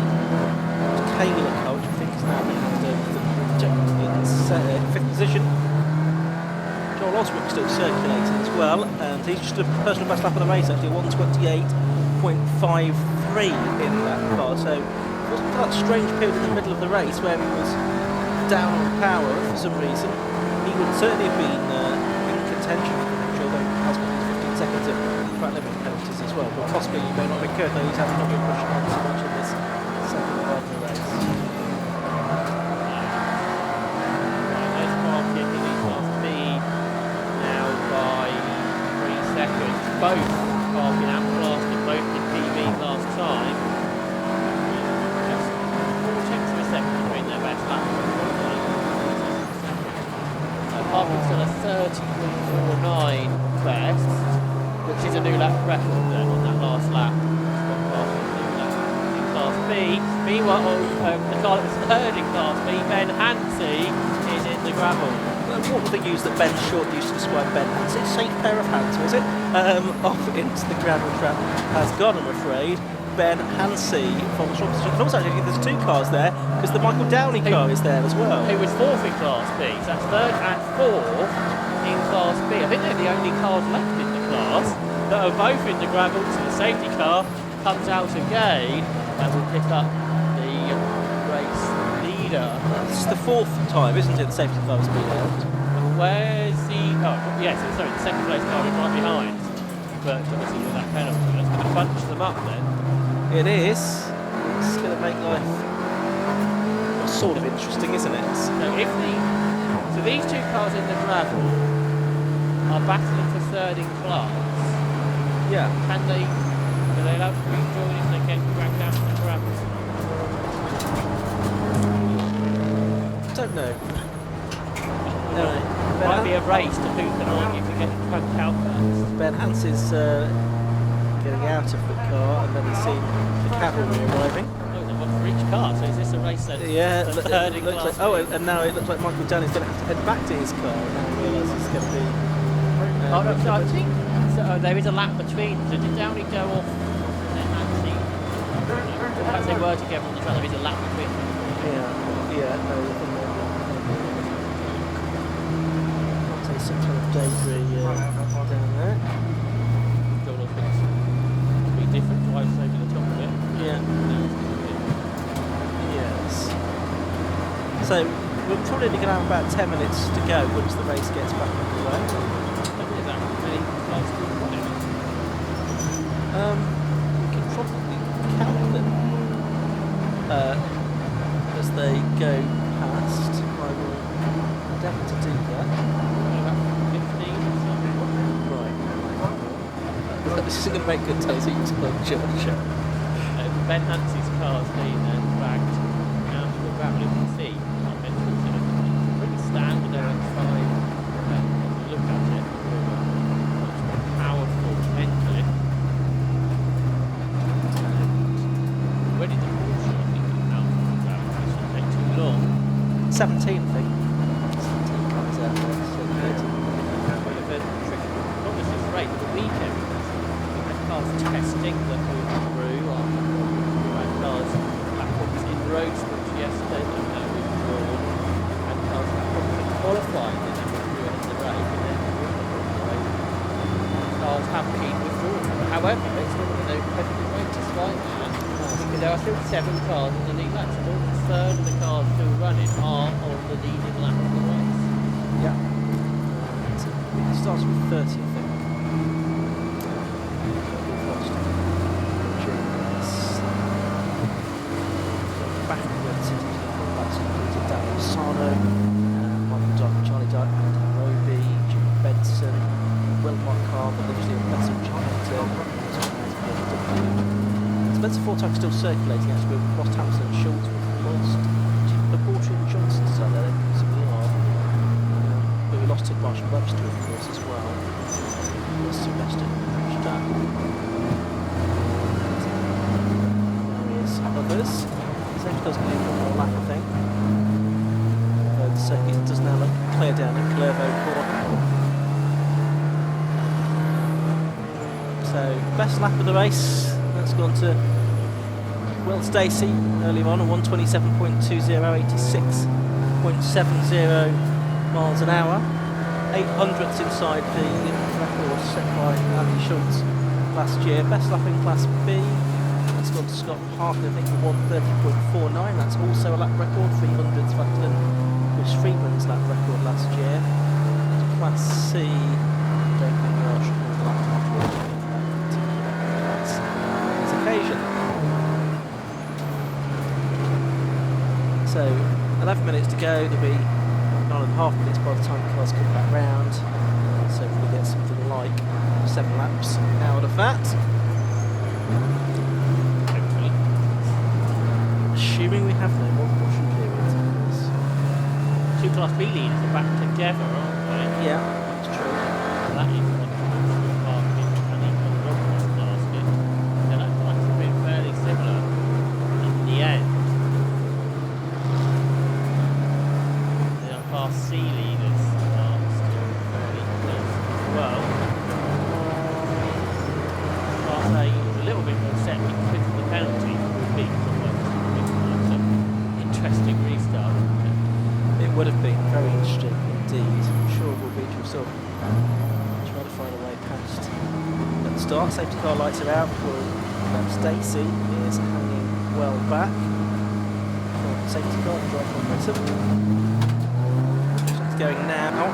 Taylor car, which I think is now in 5th position. Oswick still circulating as well, and he's just a personal best lap of the race, actually 128.53 in that car. So it wasn't that strange period in the middle of the race where he was down on power for some reason. He would certainly have been in contention for the picture, although he has got these 15 seconds of track limit penalties as well. But possibly he may not have incurred those. He's having not been pushing on so much in this second both have been outclassed in both the PB last time. Just 4 tenths of a second between their best lap. Parker's still a 30.49 best, which is a new lap record then on that last lap. In Class B. Meanwhile, the car that was third in Class B, Ben Hansey, is in the gravel. What were the use that Ben Short used to describe Ben Hansey? Safe pair of hands, was it? Off into the gravel trap has gone, I'm afraid. Ben Hansey from the short position. And also, actually, there's 2 cars there because the Michael Downey car is there as well. Who was fourth in Class B, so that's third and fourth in Class B. I think they're the only cars left in the class that are both in the gravel, so the safety car comes out again and will pick up the race leader. It's the 4th time, isn't it, the safety car has been out? Where's the... Oh, yes, sorry, the second place car is right behind. But obviously with that penalty, that's going to bunch them up then. It is. It's going to make life sort of interesting, isn't it? So these 2 cars in the gravel are battling for third in class. Yeah. Are they allowed to rejoin if they get dragged down to the gravel? Don't know. It might be a race to who can argue to get pumped out first. Ben Hansey's getting out of the car, and then he's seen the cavalry arriving. Oh, they've got for each car, so is this a race then? Yeah, third in looks class? like, and now it looks like Michael Downey's going to have to head back to his car. And now I realise it's going to be... so I think there is a lap between. So did Downey go off and then actually... Perhaps they were together on the track, there is a lap between them. Yeah, no, I'll take some kind of debris down there. Different drives over the top of it. Yeah. Yes. So we're probably going to have about 10 minutes to go once the race gets back underway. We can probably count them as they go past. I will attempt to do that. About 15 or something. Right. This is going to make good taste each Georgia. Ben Hansey's car's been dragged out to the gravel. You can see our mentions in it. Pretty standard OX5. Look at it. Much more powerful engine. And when did the Porsche, I think, come out of the gravel? It shouldn't take too long. 17, I think. 17 comes out there. So good. Not just this race, but the weekend. Cars testing that moved through on cars platforms in road sports yesterday that were now withdrawn, and cars platforms in qualifying that then withdrew into the race, and then cars have been withdrawn. However, it's still an competitive race despite that, because there are still 7 cars on the lead lap, so more than a third of the cars still running are on the leading lap of the race. Yeah. It starts with 30, I think. Backwards into the that's included Daniel Sarno, Michael Dodd, Charlie Dyke, Dan Roby, Jim Benson, Will Mark Carver, obviously a massive giant Spencer Fortune still circulating actually with Ross Hampson and Schultz, we've lost Laboratory and Johnson so there possibly are. But we lost to Marshall Webster of course as well. Lost to Webster and Stack. There is others. Safety car's going to need one more lap, I think. The circuit does now look clear down at Clervaux corner. So, best lap of the race. That's gone to Will Stacey earlier on, a 127.20, 86.70 miles an hour. 800ths inside the record set by Andy Schultz last year. Best lap in Class B. It's gone to Scott Parker, I think, for 130.49. That's also a lap record, 300ths faster than Chris Freeman's lap record last year. Class C, I don't think we are sure the lap record on this occasion. So, 11 minutes to go. There'll be 9.5 minutes by the time the cars come back round. So if we get something like 7 laps out of that. Hopefully. Assuming we have no more caution periods. 2 Class B leaders are back together, aren't they? Yeah, that's true. That is what market and even the Dongles basket. They're like been fairly similar in the end. The Class C leaders are still fairly close as well. Class A is a little bit more set because of the penalty would be some interesting restart. It would have been very interesting indeed. I'm sure we'll be try to find a way past. At the start, safety car lights are out. Stacey is hanging well back. Safety car, drive momentum. He's going now.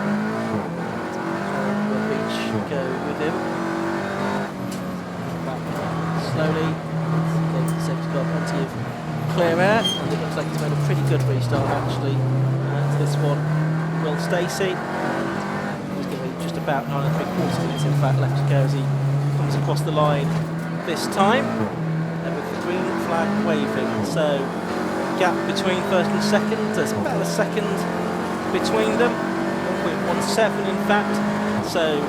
Will Beach go with him. Back slowly. Gave the safety car plenty of clear air, and it looks like he's made a pretty good restart actually. This one, Will Stacey. He's going to be just about 9 3/4 minutes in fact left to go as he comes across the line this time, and with the green flag waving. So gap between first and second, there's about a second between them, 1.17 in fact. So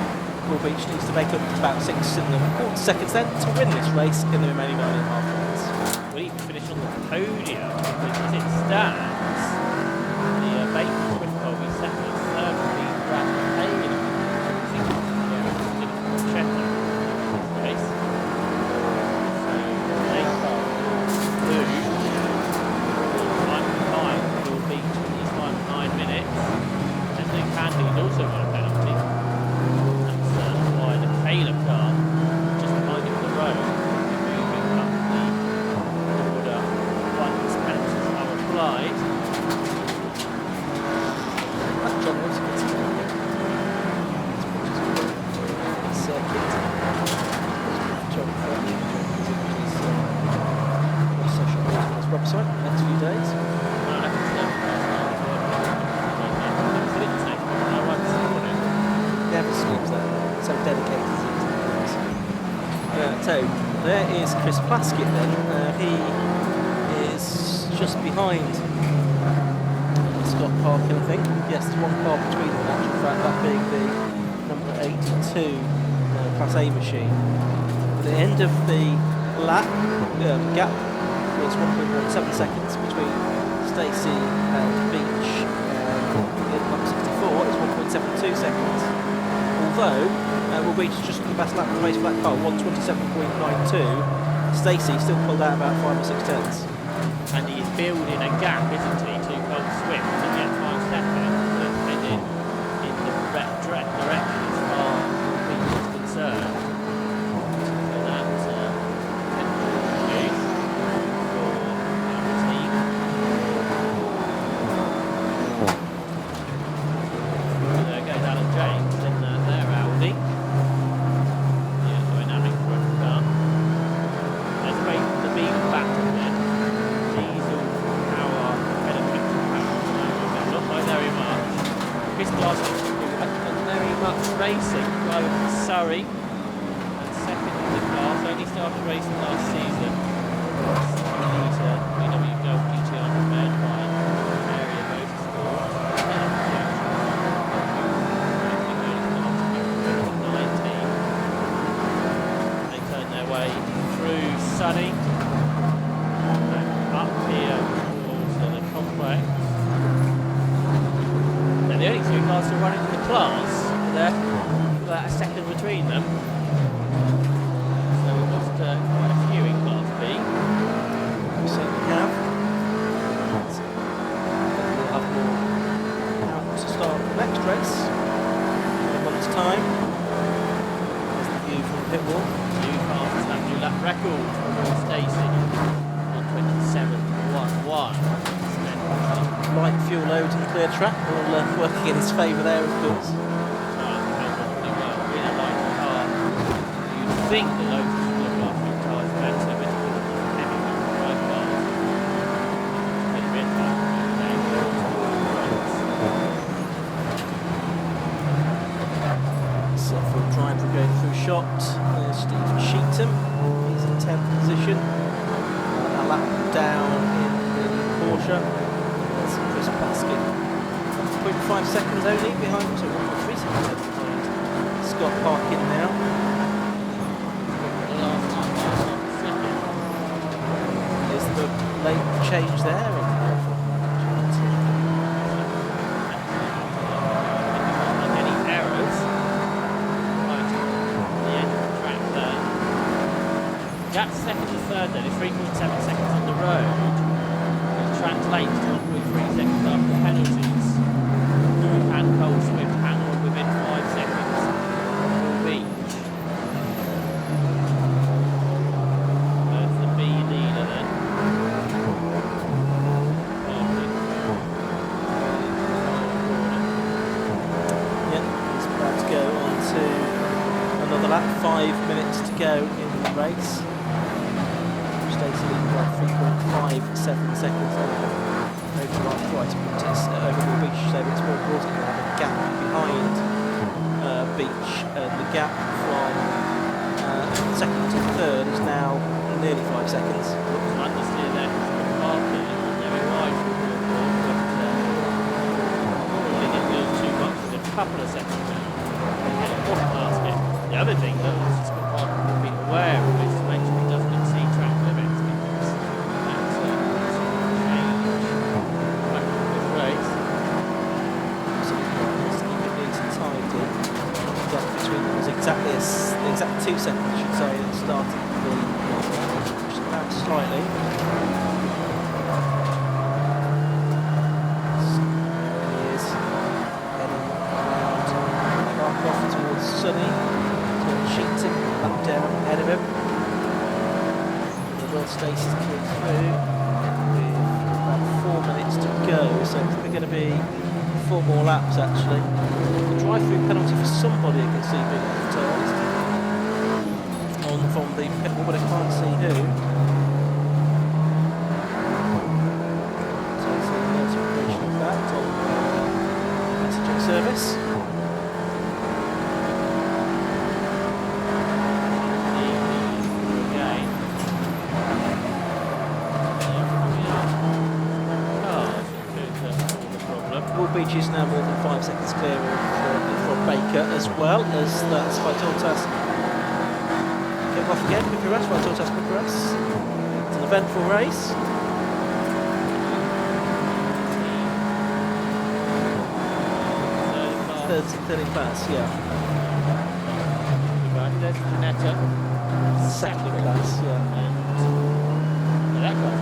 Will Beach needs to make up about 6 in the quarter seconds then to win this race in the remaining 9.5 minutes. Will he finish on the podium? Because as it stands, the Baker with 12 seconds, third will be Brad Taylor. Check that race. So they start blue. Time 5 will be 9 minutes. And then Candy's also got a penalty. That's why the Taylor car just behind him on the road moving up the order once penalties are applied. John Wilson gets it. Circuit. John social media website in the next few days. Never sleeps that. So dedicated to these. So there is Chris Plaskett then. He is just behind Scott Parkin, I think. Yes, there's one car between them, in actual fact, that being the number 82 Class A machine. At the end of the lap, gap was 1.17 seconds between Stacey and Beach. In lap 64, it's 1.72 seconds. Although, Will Beach just the best lap of the race for that car, 1:27.92. Stacey still pulled out about 5 or 6 tenths. And he's building a gap, isn't he, to Gold Swift to get 5 seconds and heading in the correct direction as far as Beach is concerned. So that's potential news for our team. So there goes Alan James in their Audi. Yeah, dynamic front car. Let's wait for the beam back then. Diesel power, electric power, not by very much. Chris Glasgow hasn't done very much racing, driving for Surrey, and second in the class, only started racing last season. VW GTR prepared by Area Motorsport. They turn their way through Sunny. Up here towards the complex. They're the only 2 cars to run in the class. They're about a second between them. So we've lost quite a few in Class B. We certainly have. We'll have more out to start the next race in a month's time. There's the view from the pit wall. New cars have new lap record for Will Stacey. 27.11. Light fuel loads and clear track, all working in his favour there, of course. In a light car, you'd think the Lotus would look after your cars better, but it's heavy drive cars. A bit So full drive we're going through shot. got Steve Cheetham. He's in 10th position. A lap down in the Porsche. There's Chris Baskin. 0.5 seconds only behind, so 1.3 seconds behind Scott Parkin now. Is the lane change there? Any errors? Right, the end of the track there. That's second to third then, it's 3.7 seconds on the road. It translates to 1.3 seconds after penalties. And Cole Swift hang on within 5 seconds for Beach. That's the B leader then. Yep, he's about to go on to another lap. 5 minutes to go in the race. Stacey leading by 3.57 seconds over last twice, but it's over the Beach, so it's more important to have a gap behind Beach. The gap from second to third is now nearly 5 seconds. Understeer there has been parking very wide for the board, but pulling it a little too much with a couple of seconds now. And it wasn't past it. The other thing that Scott Parkin will be aware of is to make sure he doesn't exceed track limits, because that's change back in this race. So he's got to keep it neat and tidy. The gap between them was exactly the exact 2 seconds, I should say, at the start of the just about slightly. He is heading around Croft towards Sunny. Cheating back down ahead of him. The Will Stacey's coming through with about 4 minutes to go, so it's probably going to be 4 more laps actually. The drive-through penalty for somebody I can see being advertised on from the pit wall, but I can't see who. So it's a notification of that on messaging service. Beach is now more than 5 seconds clear from Baker, as well as that's Vitaltas getting off again. Bucharest, Vitaltas Bucharest. It's an eventful race. Third in class, yeah. There's Janetta. Second in class, yeah. And that guy's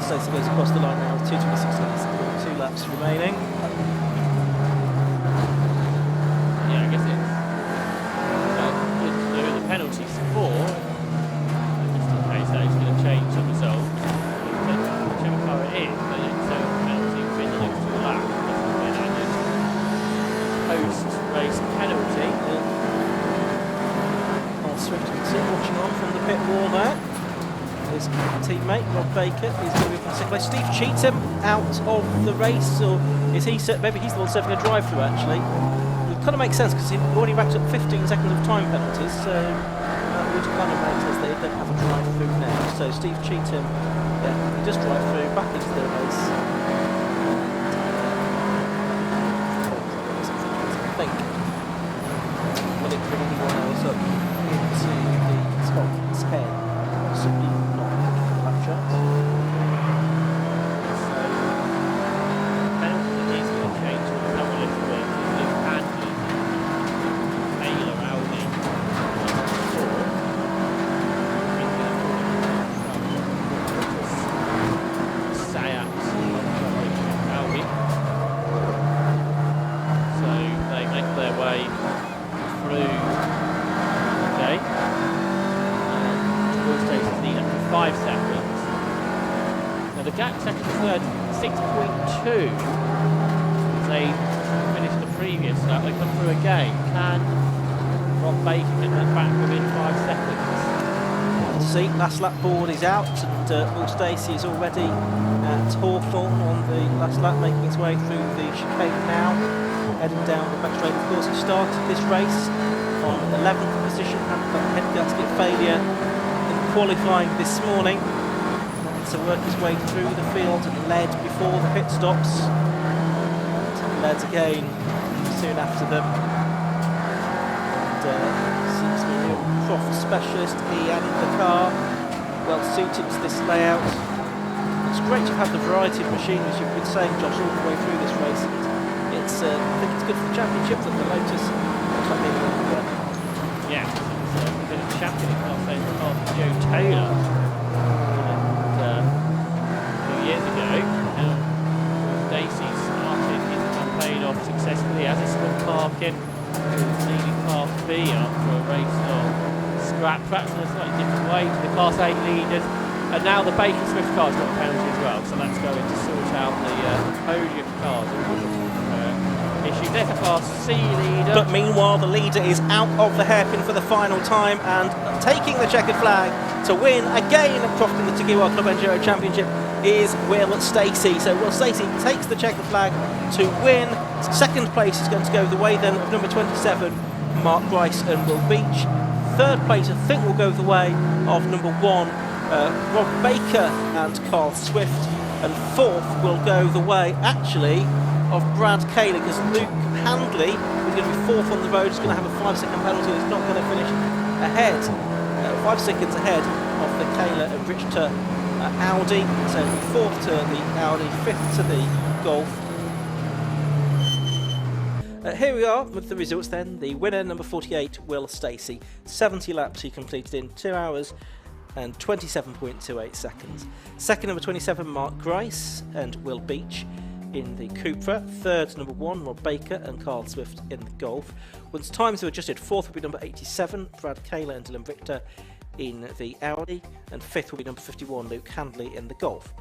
Stacey goes across the line now with 2:26 seconds, 2 laps remaining. Yeah, I guess it's good to know the penalties for, just in case that is going to change the result. Whichever car it is, but it's a penalty within the next 2 laps. That's been added. Post-race penalty. Paul Swift watching on from the pit wall there. His teammate Rob Baker is going to be from second place. Steve Cheetham out of the race, or is he? Maybe he's the one serving a drive-through actually. It kind of makes sense because he already racked up 15 seconds of time penalties, so that would kind of make sense they don't have a drive-through now. So Steve Cheetham, yeah, he just drive-through back into the race. I think will it bring anyone else up into the top 10? Possibly not lap chance. So, penalty that needs to be changed to come a little bit is Luke Handley, Taylor Audi, Sayat 5 seconds. Now the gap second to third, 6.2. They finished the previous lap. They come through again. Can Rob Baker get that back within 5 seconds? We'll see. Last lap board is out, and Will Stacey is already at Hawthorne on the last lap, making its way through the chicane now, heading down the back straight. Of course, he started this race on 11th position, had that head gasket failure in qualifying this morning. To work his way through the field and led before the pit stops. Led again soon after them. And seems to be a real Croft specialist. He and the car well suited to this layout. It's great to have the variety of machines, you've been saying, Josh, all the way through this race. It's I think it's good for the championship that the Lotus looks like they're going to work. Yeah, it's a bit of champion in class over half Joe Taylor. Years ago, Stacey started his campaign off successfully as a sprint parking, leading Class B after a race of scrap, perhaps in a slightly different way to the Class A leaders, and now the Baker Swift car's got a penalty as well, so that's going to sort out the podium cars. Issue. There's a Class C leader. But meanwhile, the leader is out of the hairpin for the final time and taking the checkered flag to win again at Croft in the Tiguan Club Enduro Championship is Will Stacey. So Will Stacey takes the checkered flag to win. Second place is going to go the way then of number 27, Mark Rice and Will Beach. Third place I think will go the way of number 1, Rob Baker and Carl Swift. And fourth will go the way, actually, of Brad Kaler, because Luke Handley, who's going to be fourth on the road, is going to have a 5-second penalty. He's not going to finish ahead, 5 seconds ahead of the Kaler and Richter Audi. So fourth to the Audi, fifth to the Golf. Here we are with the results then. The winner, number 48, Will Stacey. 70 laps he completed in 2 hours and 27.28 seconds. Second, number 27, Mark Grice and Will Beach in the Cupra. Third, number 1, Rob Baker and Carl Swift in the Golf. Once times are adjusted, fourth will be number 87, Brad Kaler and Dylan Richter in the Audi, and fifth will be number 51, Luke Handley in the Golf.